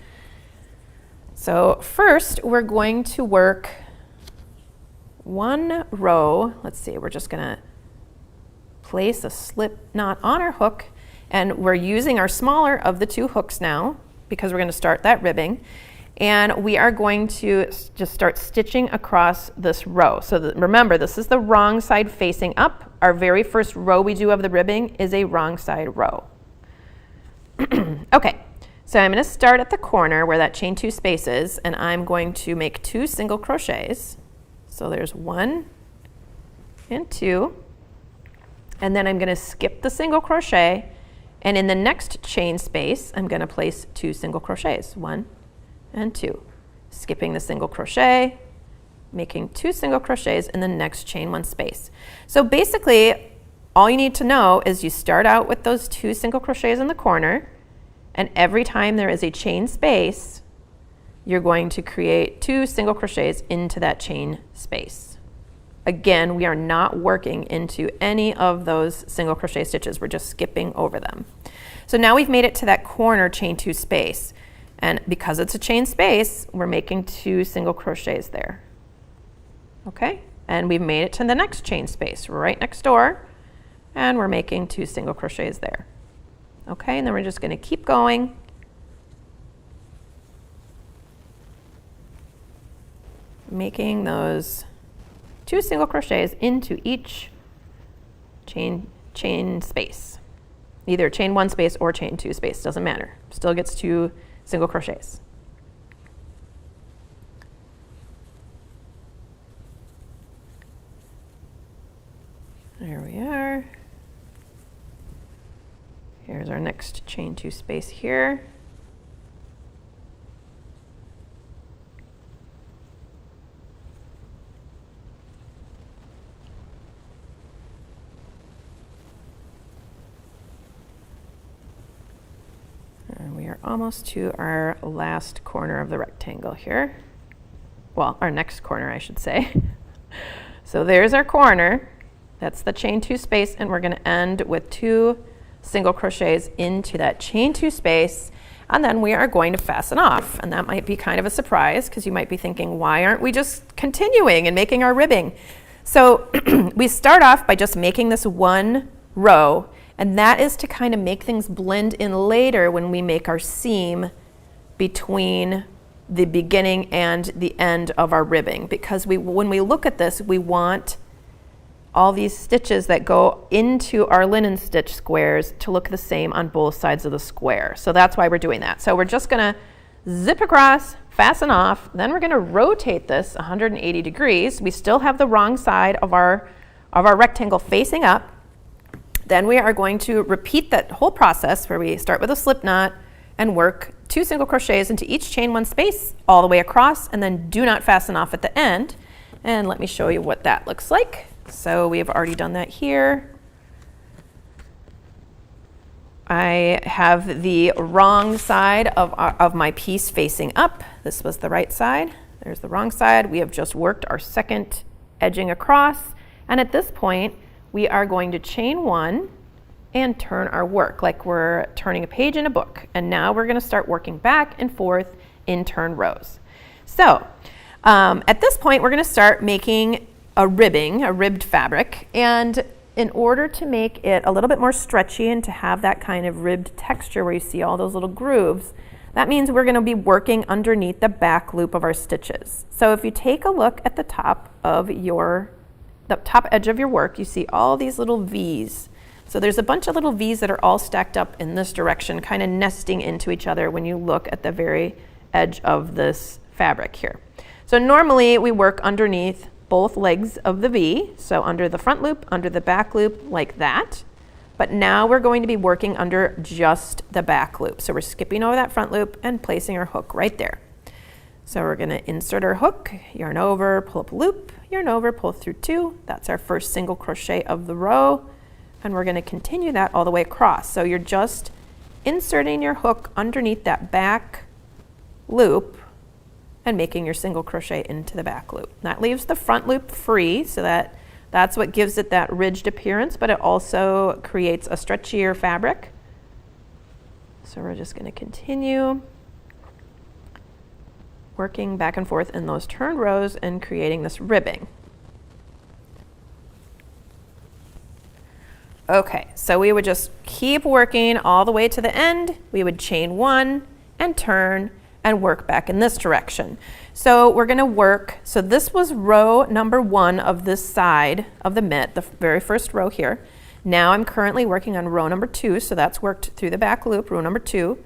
Speaker 1: So first we're going to work one row. Let's see, we're just going to place a slip knot on our hook, and we're using our smaller of the two hooks now because we're going to start that ribbing. And we are going to just start stitching across this row. So remember, this is the wrong side facing up. Our very first row we do of the ribbing is a wrong side row. Okay, so I'm going to start at the corner where that chain 2 space is, and I'm going to make 2 single crochets. So there's 1 and 2, and then I'm going to skip the single crochet, and in the next chain space I'm going to place 2 single crochets, 1 and 2, skipping the single crochet, making 2 single crochets in the next chain 1 space. So basically all you need to know is you start out with those 2 single crochets in the corner, and every time there is a chain space you're going to create 2 single crochets into that chain space. Again, we are not working into any of those single crochet stitches, we're just skipping over them. So now we've made it to that corner chain 2 space. And because it's a chain space, we're making 2 single crochets there. Okay, and we've made it to the next chain space right next door, and we're making 2 single crochets there. Okay, and then we're just going to keep going. Making those 2 single crochets into each chain space. Either chain 1 space or chain 2 space, doesn't matter. Still gets 2 single crochets. There we are. Here's our next chain 2 space here. And we are almost to our last corner of the rectangle here. Well, our next corner, I should say. So there's our corner. That's the chain 2 space, and we're going to end with 2 single crochets into that chain 2 space, and then we are going to fasten off. And that might be kind of a surprise because you might be thinking, why aren't we just continuing and making our ribbing? So we start off by just making this 1 row, and that is to kind of make things blend in later when we make our seam between the beginning and the end of our ribbing, because when we look at this, we want all these stitches that go into our linen stitch squares to look the same on both sides of the square. So that's why we're doing that. So we're just gonna zip across, fasten off, then we're gonna rotate this 180 degrees. We still have the wrong side of our rectangle facing up. Then we are going to repeat that whole process where we start with a slip knot and work 2 single crochets into each chain 1 space all the way across, and then do not fasten off at the end. And let me show you what that looks like. So we have already done that here. I have the wrong side of my piece facing up. This was the right side. There's the wrong side. We have just worked our second edging across. And at this point, we are going to chain 1 and turn our work like we're turning a page in a book. And now we're going to start working back and forth in turn rows. So at this point, we're going to start making a ribbed fabric, and in order to make it a little bit more stretchy and to have that kind of ribbed texture where you see all those little grooves, that means we're going to be working underneath the back loop of our stitches. So if you take a look at the top edge of your work, you see all these little V's. So there's a bunch of little V's that are all stacked up in this direction, kind of nesting into each other when you look at the very edge of this fabric here. So normally we work underneath both legs of the V, so under the front loop, under the back loop, like that. But now we're going to be working under just the back loop. So we're skipping over that front loop and placing our hook right there. So we're going to insert our hook, yarn over, pull up a loop, yarn over, pull through 2. That's our first single crochet of the row. And we're going to continue that all the way across. So you're just inserting your hook underneath that back loop and making your single crochet into the back loop. That leaves the front loop free, so that's what gives it that ridged appearance, but it also creates a stretchier fabric. So we're just going to continue working back and forth in those turned rows and creating this ribbing. Okay, so we would just keep working all the way to the end. We would chain 1 and turn, and work back in this direction. So we're going to work, so this was row number 1 of this side of the mitt, the very first row here. Now I'm currently working on row number 2, so that's worked through the back loop, row number 2.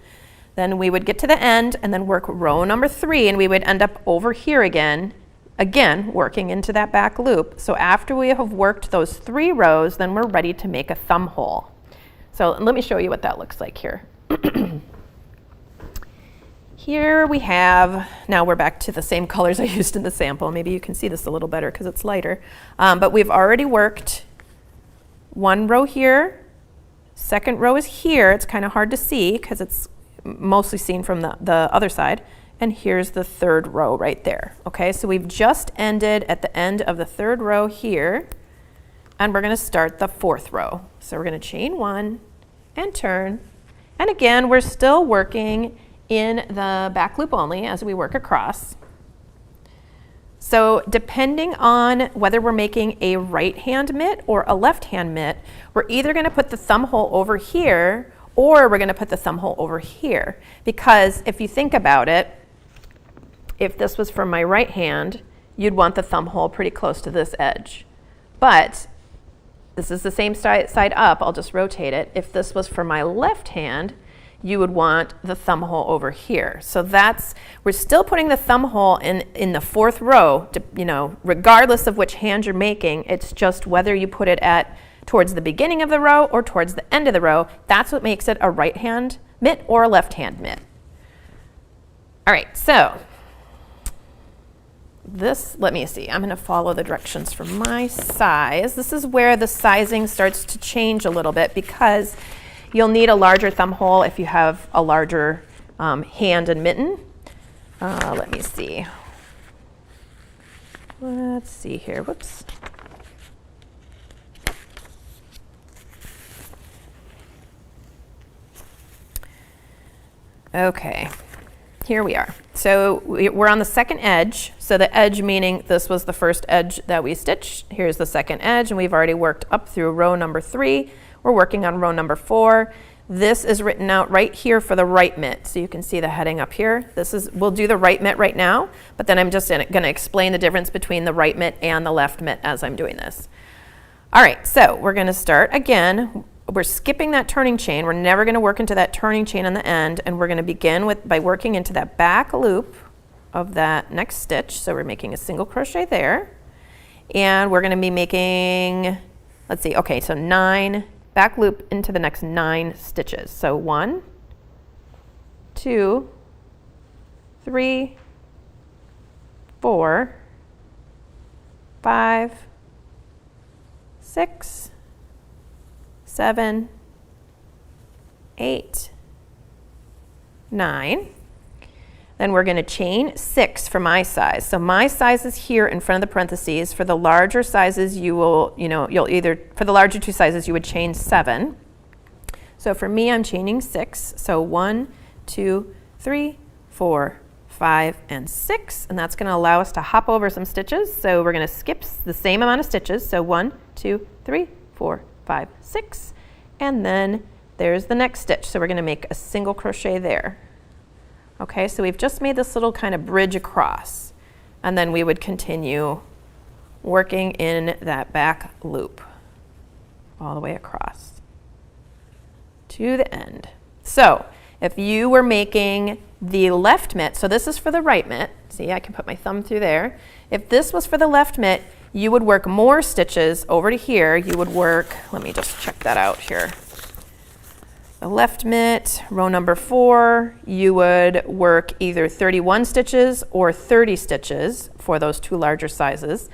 Speaker 1: Then we would get to the end and then work row number 3, and we would end up over here again working into that back loop. So after we have worked those 3 rows, then we're ready to make a thumb hole. So let me show you what that looks like here. Here we have, now we're back to the same colors I used in the sample. Maybe you can see this a little better because it's lighter. But we've already worked 1 row here, 2nd row is here. It's kind of hard to see because it's mostly seen from the other side. And here's the 3rd row right there. Okay, so we've just ended at the end of the 3rd row here, and we're going to start the 4th row. So we're going to chain 1 and turn. And again, we're still working in the back loop only as we work across. So depending on whether we're making a right hand mitt or a left hand mitt, we're either going to put the thumb hole over here or we're going to put the thumb hole over here. Because if you think about it, if this was for my right hand, you'd want the thumb hole pretty close to this edge. But this is the same side up, I'll just rotate it. If this was for my left hand, you would want the thumb hole over here. So we're still putting the thumb hole in the 4th row, regardless of which hand you're making. It's just whether you put it towards the beginning of the row or towards the end of the row. That's what makes it a right hand mitt or a left hand mitt. All right, so let me see, I'm going to follow the directions for my size. This is where the sizing starts to change a little bit because you'll need a larger thumb hole if you have a larger hand and mitten. Let me see. Let's see here. Whoops. Okay, here we are. So we're on the 2nd edge. So the edge meaning this was the first edge that we stitched. Here's the 2nd edge, and we've already worked up through row number 3. We're working on row number 4. This is written out right here for the right mitt. So you can see the heading up here. We'll do the right mitt right now, but then I'm just going to explain the difference between the right mitt and the left mitt as I'm doing this. All right, so we're going to start again. We're skipping that turning chain. We're never going to work into that turning chain on the end, and we're going to begin by working into that back loop of that next stitch. So we're making a single crochet there, and we're going to be making, let's see, okay, so 9 back loop into the next 9 stitches. So 1, 2, 3, 4, 5, 6, 7, 8, 9. Then we're going to chain 6 for my size. So my size is here in front of the parentheses. For the larger sizes, you'll either, for the larger 2 sizes, you would chain 7. So for me, I'm chaining 6. So 1, 2, 3, 4, 5, and 6. And that's going to allow us to hop over some stitches. So we're going to skip the same amount of stitches. So 1, 2, 3, 4, 5, 6. And then there's the next stitch. So we're going to make a single crochet there. Okay, so we've just made this little kind of bridge across, and then we would continue working in that back loop all the way across to the end. So if you were making the left mitt, so this is for the right mitt, see I can put my thumb through there. If this was for the left mitt, you would work more stitches over to here. You would work, let me just check that out here. The left mitt, row number 4, you would work either 31 stitches or 30 stitches for those 2 larger sizes.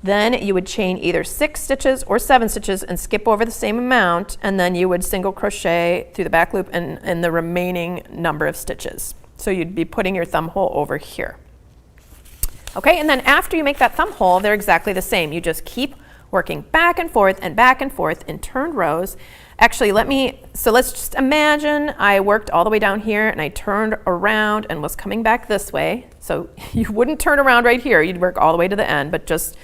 Speaker 1: Then you would chain either 6 stitches or 7 stitches and skip over the same amount, and then you would single crochet through the back loop and the remaining number of stitches. So you'd be putting your thumb hole over here. Okay, and then after you make that thumb hole, they're exactly the same. You just keep working back and forth in turned rows. Actually, let's just imagine I worked all the way down here and I turned around and was coming back this way. So you wouldn't turn around right here, you'd work all the way to the end, but just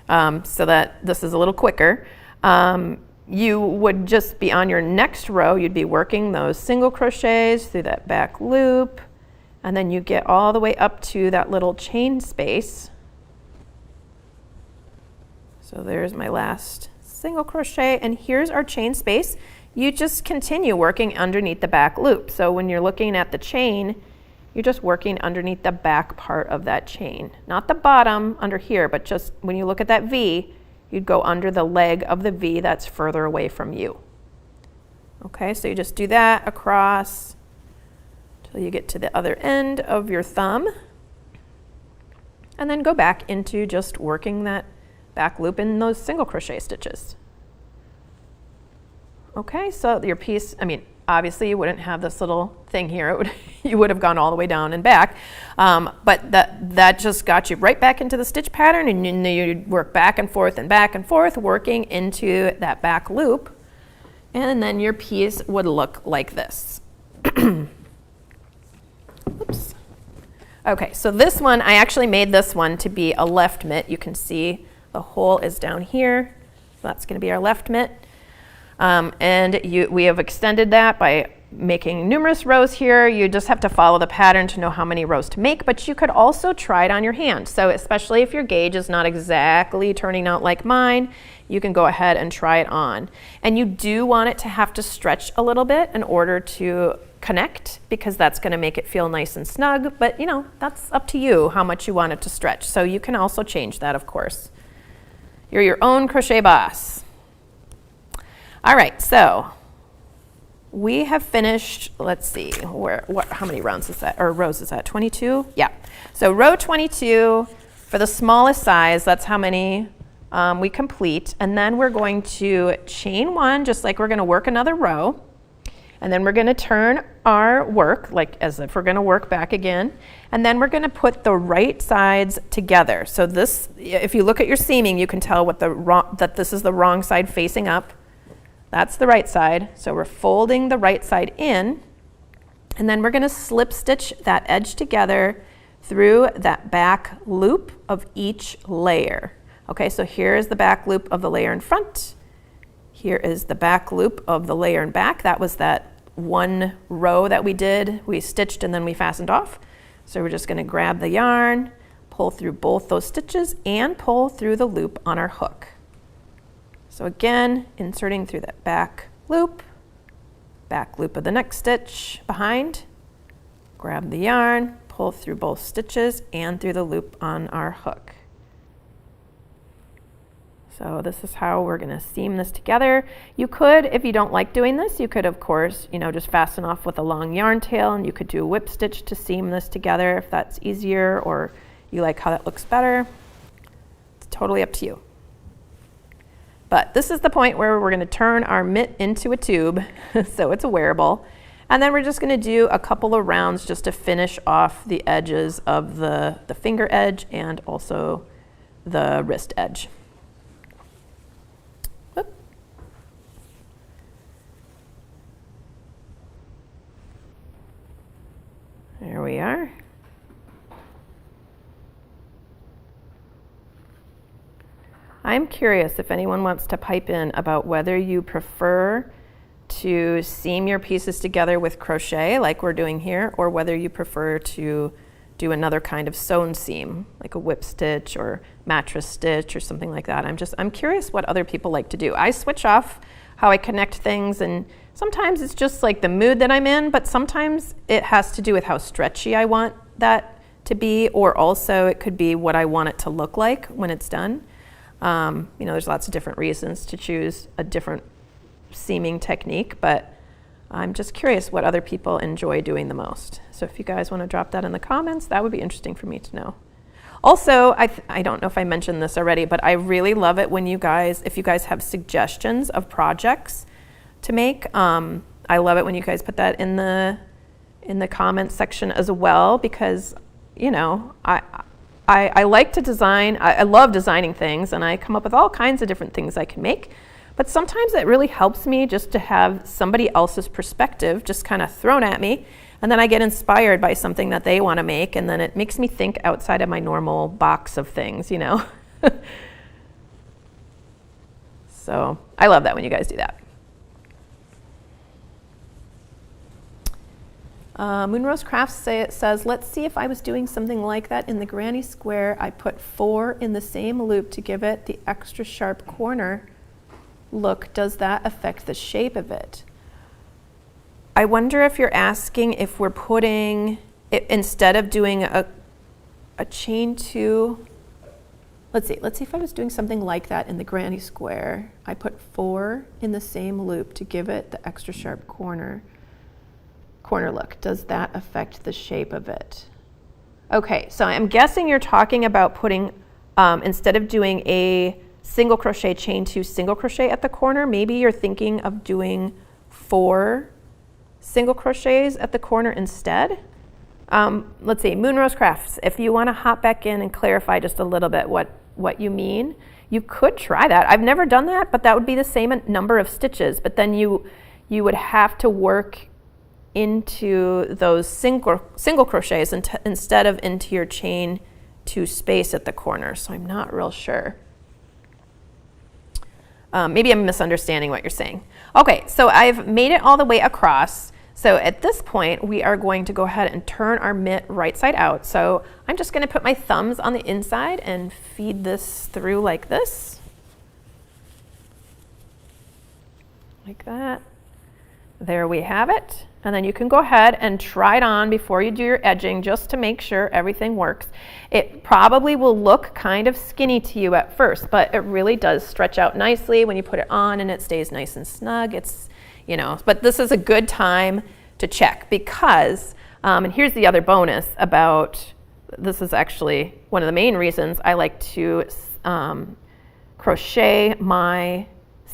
Speaker 1: so that this is a little quicker. You would just be on your next row, you'd be working those single crochets through that back loop, And then you get all the way up to that little chain space. So there's my last single crochet, and here's our chain space. You just continue working underneath the back loop. So when you're looking at the chain, you're just working underneath the back part of that chain. Not the bottom under here, but just when you look at that V, you'd go under the leg of the V that's further away from you. Okay, so you just do that across till you get to the other end of your thumb, and then go back into just working that back loop in those single crochet stitches. Okay, so your piece, I mean, obviously you wouldn't have this little thing here. You would have gone all the way down and back, but that just got you right back into the stitch pattern, and you work back and forth, working into that back loop, and then your piece would look like this. Oops. Okay, so this one, I actually made this one to be a left mitt. You can see the hole is down here, so that's going to be our left mitt. We have extended that by making numerous rows here. You just have to follow the pattern to know how many rows to make, but you could also try it on your hand. So especially if your gauge is not exactly turning out like mine, you can go ahead and try it on. And you do want it to have to stretch a little bit in order to connect, because that's going to make it feel nice and snug, but you know, that's up to you how much you want it to stretch. So you can also change that, of course. You're your own crochet boss. All right, so we have finished, let's see, how many rounds is that, or rows is that, 22? Yeah, so row 22, for the smallest size, that's how many we complete, and then we're going to chain one, just like we're gonna work another row, and then we're gonna turn our work, like as if we're gonna work back again, and then we're gonna put the right sides together. So this, if you look at your seaming, you can tell that this is the wrong side facing up. That's the right side. So we're folding the right side in, and then we're gonna slip stitch that edge together through that back loop of each layer. Okay, so here is the back loop of the layer in front. Here is the back loop of the layer in back. That was that one row that we did. We stitched and then we fastened off. So we're just gonna grab the yarn, pull through both those stitches, and pull through the loop on our hook. So again, inserting through that back loop of the next stitch behind, grab the yarn, pull through both stitches and through the loop on our hook. So this is how we're gonna seam this together. You could, if you don't like doing this, you could of course, just fasten off with a long yarn tail, and you could do a whip stitch to seam this together if that's easier, or you like how that looks better. It's totally up to you. But this is the point where we're gonna turn our mitt into a tube, so it's a wearable. And then we're just gonna do a couple of rounds just to finish off the edges of the finger edge and also the wrist edge. There we are. I'm curious if anyone wants to pipe in about whether you prefer to seam your pieces together with crochet like we're doing here, or whether you prefer to do another kind of sewn seam, like a whip stitch or mattress stitch or something like that. I'm curious what other people like to do. I switch off how I connect things, and sometimes it's just like the mood that I'm in, but sometimes it has to do with how stretchy I want that to be, or also it could be what I want it to look like when it's done. There's lots of different reasons to choose a different seaming technique, but I'm just curious what other people enjoy doing the most. So if you guys want to drop that in the comments, that would be interesting for me to know. Also, I don't know if I mentioned this already, but I really love it when if you guys have suggestions of projects to make. I love it when you guys put that in the comments section as well, because I like to design. I love designing things, and I come up with all kinds of different things I can make. But sometimes it really helps me just to have somebody else's perspective just kind of thrown at me, and then I get inspired by something that they want to make, and then it makes me think outside of my normal box of things, So I love that when you guys do that. Moonrose Crafts says, let's see if I was doing something like that in the granny square. I put 4 in the same loop to give it the extra sharp corner look. Does that affect the shape of it? I wonder if you're asking if we're putting, instead of doing a chain 2, let's see if I was doing something like that in the granny square. I put 4 in the same loop to give it the extra sharp corner look. Does that affect the shape of it? Okay, so I'm guessing you're talking about putting, instead of doing a single crochet, chain 2, single crochet at the corner, maybe you're thinking of doing 4 single crochets at the corner instead. Let's see, Moonrose Crafts, if you want to hop back in and clarify just a little bit what you mean, you could try that. I've never done that, but that would be the same number of stitches, but then you would have to work into those single crochets instead of into your chain 2 space at the corner. So I'm not real sure. Maybe I'm misunderstanding what you're saying. Okay, so I've made it all the way across. So at this point, we are going to go ahead and turn our mitt right side out. So I'm just going to put my thumbs on the inside and feed this through like this. Like that. There we have it. And then you can go ahead and try it on before you do your edging just to make sure everything works. It probably will look kind of skinny to you at first, but it really does stretch out nicely when you put it on and it stays nice and snug. It's, you know, but this is a good time to check because, and here's the other bonus about, this is actually one of the main reasons I like to crochet my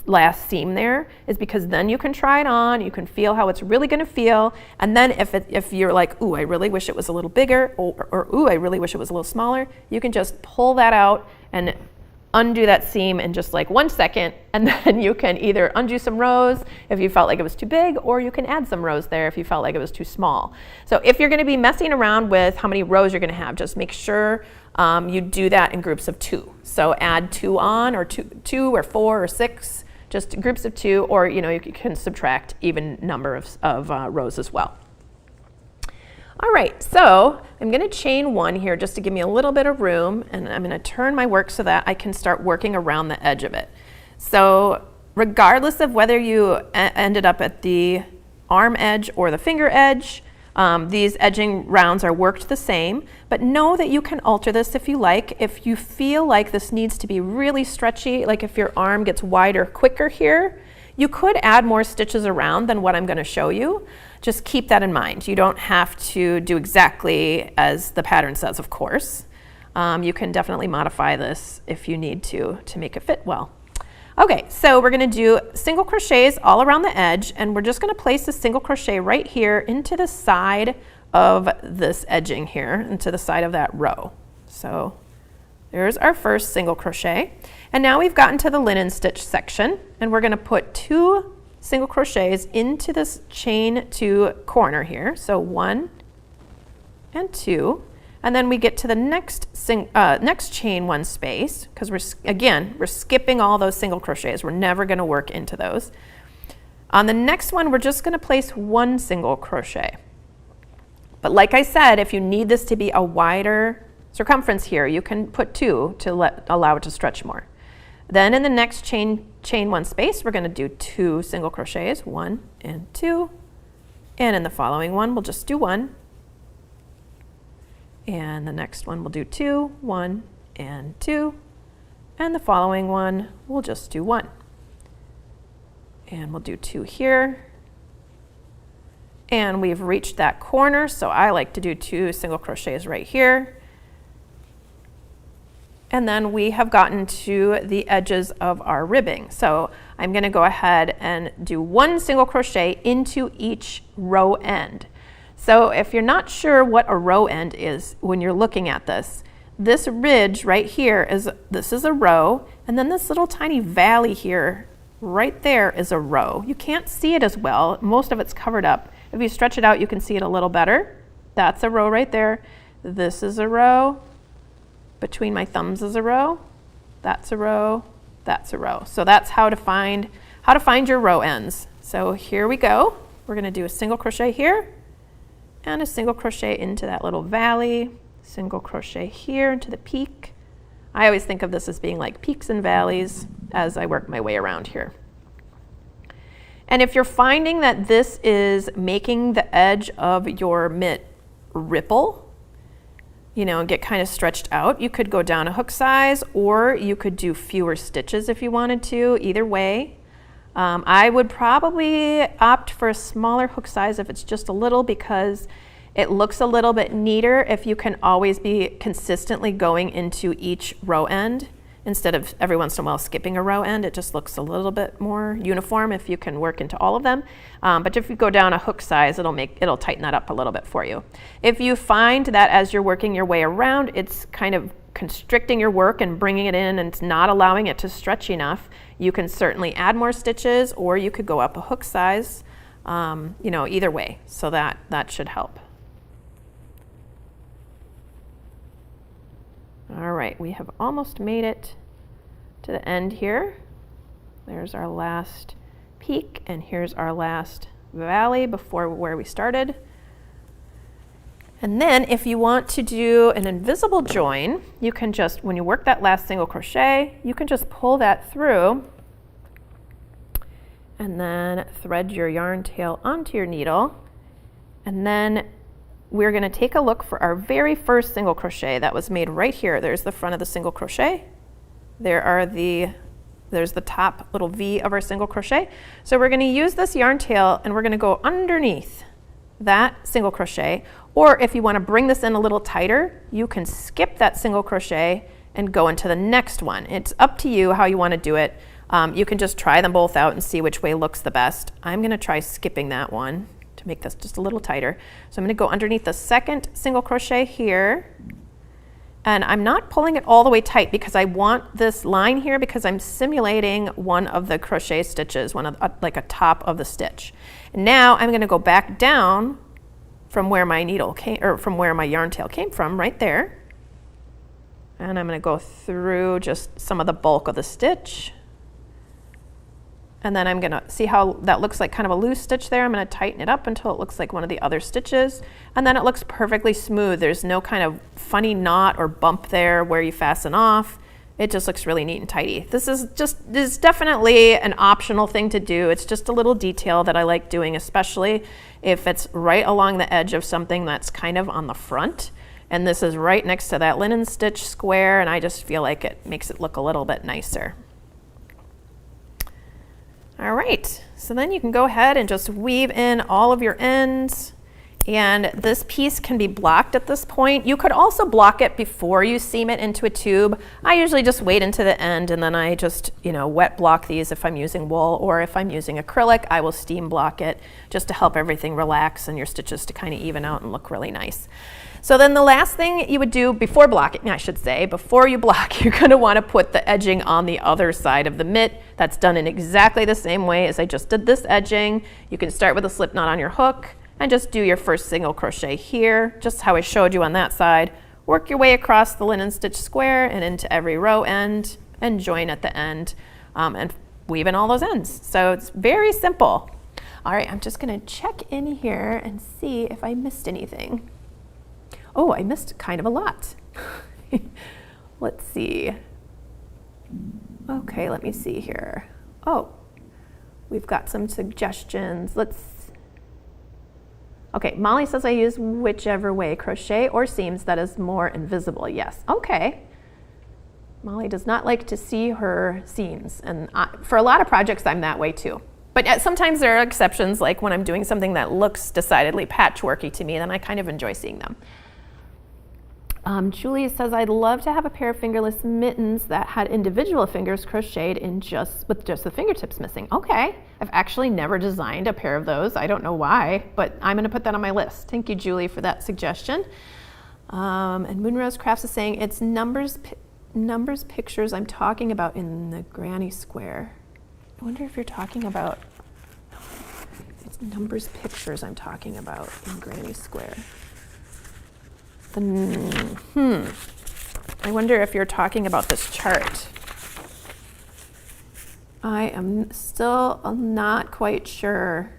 Speaker 1: last seam there, is because then you can try it on, you can feel how it's really going to feel, and then if you're like, ooh, I really wish it was a little bigger, or ooh, I really wish it was a little smaller, you can just pull that out and undo that seam in just like 1 second, and then you can either undo some rows if you felt like it was too big, or you can add some rows there if you felt like it was too small. So if you're going to be messing around with how many rows you're going to have, just make sure you do that in groups of 2. So add 2 on, or 2 or 4 or 6, just groups of 2, or you know, you can subtract even number of rows as well. All right, so I'm going to chain 1 here just to give me a little bit of room, and I'm going to turn my work so that I can start working around the edge of it. So regardless of whether you ended up at the arm edge or the finger edge, these edging rounds are worked the same, but know that you can alter this if you like. If you feel like this needs to be really stretchy, like if your arm gets wider quicker here, you could add more stitches around than what I'm going to show you. Just keep that in mind. You don't have to do exactly as the pattern says, of course. You can definitely modify this if you need to make it fit well. Okay, so we're going to do single crochets all around the edge, and we're just going to place a single crochet right here into the side of this edging here, into the side of that row. So there's our first single crochet. And now we've gotten to the linen stitch section, and we're going to put 2 single crochets into this chain 2 corner here. So 1 and 2. And then we get to the next chain 1 space, because we're skipping all those single crochets. We're never going to work into those. On the next one, we're just going to place 1 single crochet. But like I said, if you need this to be a wider circumference here, you can put 2 to allow it to stretch more. Then in the next chain 1 space, we're going to do 2 single crochets, 1 and 2. And in the following one, we'll just do 1. And the next one we'll do 2, 1 and 2. And the following one we'll just do 1. And we'll do 2 here. And we've reached that corner, so I like to do 2 single crochets right here. And then we have gotten to the edges of our ribbing. So I'm going to go ahead and do 1 single crochet into each row end. So if you're not sure what a row end is when you're looking at this ridge right here this is a row, and then this little tiny valley here right there is a row. You can't see it as well. Most of it's covered up. If you stretch it out, you can see it a little better. That's a row right there. This is a row. Between my thumbs is a row. That's a row. That's a row. So that's how to find your row ends. So here we go. We're going to do a single crochet here and a single crochet into that little valley, single crochet here into the peak. I always think of this as being like peaks and valleys as I work my way around here. And if you're finding that this is making the edge of your mitt ripple, you know, and get kind of stretched out, you could go down a hook size, or you could do fewer stitches if you wanted to. Either way, I would probably opt for a smaller hook size if it's just a little, because it looks a little bit neater if you can always be consistently going into each row end instead of every once in a while skipping a row end. It just looks a little bit more uniform if you can work into all of them. But if you go down a hook size, it'll tighten that up a little bit for you. If you find that as you're working your way around, it's kind of constricting your work and bringing it in and it's not allowing it to stretch enough, you can certainly add more stitches, or you could go up a hook size, you know, either way. So that should help. All right, we have almost made it to the end here. There's our last peak, and here's our last valley before where we started. And then if you want to do an invisible join, you can just, when you work that last single crochet, you can just pull that through and then thread your yarn tail onto your needle. And then we're going to take a look for our very first single crochet that was made right here. There's the front of the single crochet. There's the top little V of our single crochet. So we're going to use this yarn tail and we're going to go underneath that single crochet. Or if you want to bring this in a little tighter, you can skip that single crochet and go into the next one. It's up to you how you want to do it. You can just try them both out and see which way looks the best. I'm going to try skipping that one to make this just a little tighter. So I'm going to go underneath the second single crochet here, and I'm not pulling it all the way tight because I want this line here because I'm simulating one of the crochet stitches, like a top of the stitch. And now I'm going to go back down from where my needle came, or from where my yarn tail came from, right there. And I'm going to go through just some of the bulk of the stitch. And then I'm going to see how that looks like kind of a loose stitch there. I'm going to tighten it up until it looks like one of the other stitches. And then it looks perfectly smooth. There's no kind of funny knot or bump there where you fasten off. It just looks really neat and tidy. This is definitely an optional thing to do. It's just a little detail that I like doing, especially if it's right along the edge of something that's kind of on the front. And this is right next to that linen stitch square, and I just feel like it makes it look a little bit nicer. All right, so then you can go ahead and just weave in all of your ends, and this piece can be blocked at this point. You could also block it before you seam it into a tube. I usually just wait into the end and then I just, wet block these if I'm using wool, or if I'm using acrylic, I will steam block it just to help everything relax and your stitches to kind of even out and look really nice. So then the last thing you would do before blocking, before you block, you're going to want to put the edging on the other side of the mitt. That's done in exactly the same way as I just did this edging. You can start with a slip knot on your hook and just do your first single crochet here, just how I showed you on that side. Work your way across the linen stitch square and into every row end and join at the end and weave in all those ends. So it's very simple. All right, I'm just going to check in here and see if I missed anything. Oh, I missed kind of a lot. Let's see. Okay, let me see here. Oh, we've got some suggestions. Okay, Molly says I use whichever way, crochet or seams that is more invisible. Yes, okay. Molly does not like to see her seams, and for a lot of projects I'm that way too. But sometimes there are exceptions, like when I'm doing something that looks decidedly patchworky to me, then I kind of enjoy seeing them. Julie says, I'd love to have a pair of fingerless mittens that had individual fingers crocheted in with just the fingertips missing. Okay, I've actually never designed a pair of those. I don't know why, but I'm going to put that on my list. Thank you, Julie, for that suggestion. And Moonrose Crafts is saying, it's numbers pictures I'm talking about in the granny square. I wonder if you're talking about, it's numbers pictures I'm talking about in granny square. I wonder if you're talking about this chart. I am still not quite sure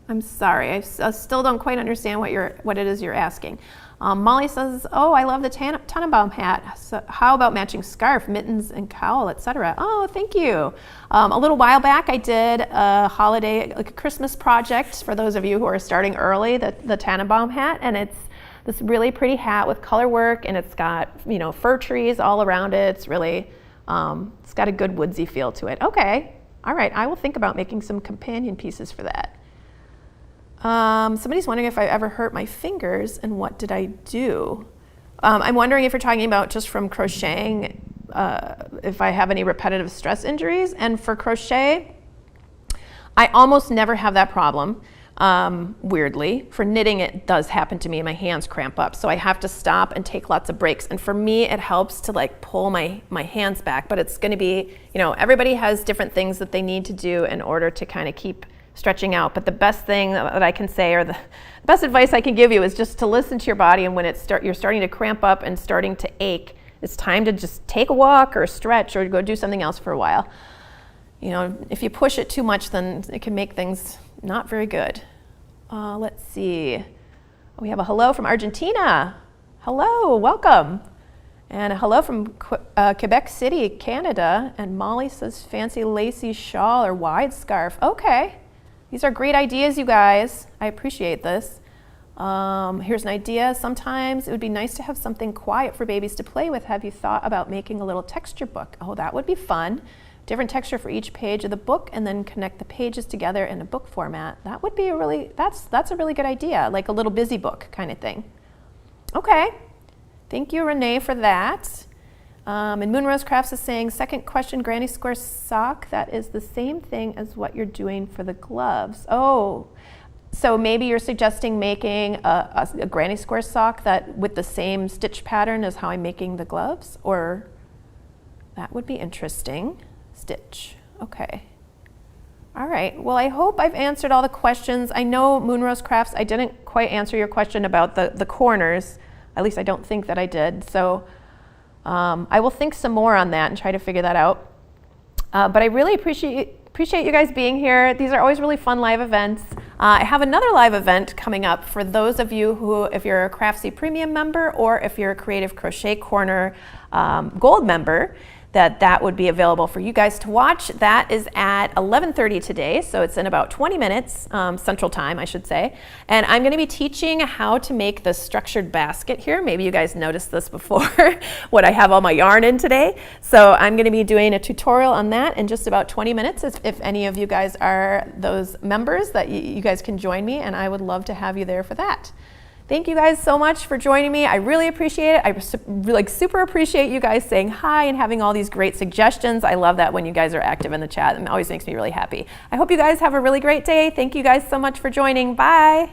Speaker 1: I'm sorry, I still don't quite understand what it is you're asking. Molly says, oh, I love the Tannenbaum hat. So how about matching scarf, mittens, and cowl, etc.? Oh, thank you. A little while back, I did a holiday, like a Christmas project for those of you who are starting early, the Tannenbaum hat, and it's this really pretty hat with color work, and it's got, you know, fir trees all around it. It's really, it's got a good woodsy feel to it. Okay, all right, I will think about making some companion pieces for that. Somebody's wondering if I ever hurt my fingers and what did I do? I'm wondering if you're talking about just from crocheting, if I have any repetitive stress injuries. And for crochet, I almost never have that problem, weirdly. For knitting, it does happen to me and my hands cramp up. So I have to stop and take lots of breaks. And for me, it helps to like pull my hands back. But it's going to be, you know, everybody has different things that they need to do in order to kind of keep stretching out. But the best thing that I can say, or the best advice I can give you, is just to listen to your body, and when you're starting to cramp up and starting to ache, it's time to just take a walk or stretch or go do something else for a while. You know, if you push it too much, then it can make things not very good. Let's see. We have a hello from Argentina. Hello, welcome. And a hello from Quebec City, Canada. And Molly says fancy lacy shawl or wide scarf. Okay. These are great ideas, you guys. I appreciate this. Here's an idea. Sometimes it would be nice to have something quiet for babies to play with. Have you thought about making a little texture book? Oh, that would be fun. Different texture for each page of the book, and then connect the pages together in a book format. That would be that's a really good idea, like a little busy book kind of thing. Okay. Thank you, Renee, for that. And Moonrose Crafts is saying, second question, granny square sock. That is the same thing as what you're doing for the gloves. Oh, so maybe you're suggesting making a granny square sock that with the same stitch pattern as how I'm making the gloves? Or that would be interesting. Stitch. Okay. All right. Well, I hope I've answered all the questions. I know, Moonrose Crafts, I didn't quite answer your question about the corners. At least I don't think that I did. So I will think some more on that and try to figure that out. But I really appreciate you guys being here. These are always really fun live events. I have another live event coming up for those of you who, if you're a Craftsy Premium member or if you're a Creative Crochet Corner Gold member, that would be available for you guys to watch. That is at 11:30 today, so it's in about 20 minutes, Central Time, I should say. And I'm gonna be teaching how to make the structured basket here. Maybe you guys noticed this before, what I have all my yarn in today. So I'm gonna be doing a tutorial on that in just about 20 minutes. If any of you guys are those members, that you guys can join me, and I would love to have you there for that. Thank you guys so much for joining me. I really appreciate it. I super appreciate you guys saying hi and having all these great suggestions. I love that when you guys are active in the chat. It always makes me really happy. I hope you guys have a really great day. Thank you guys so much for joining. Bye.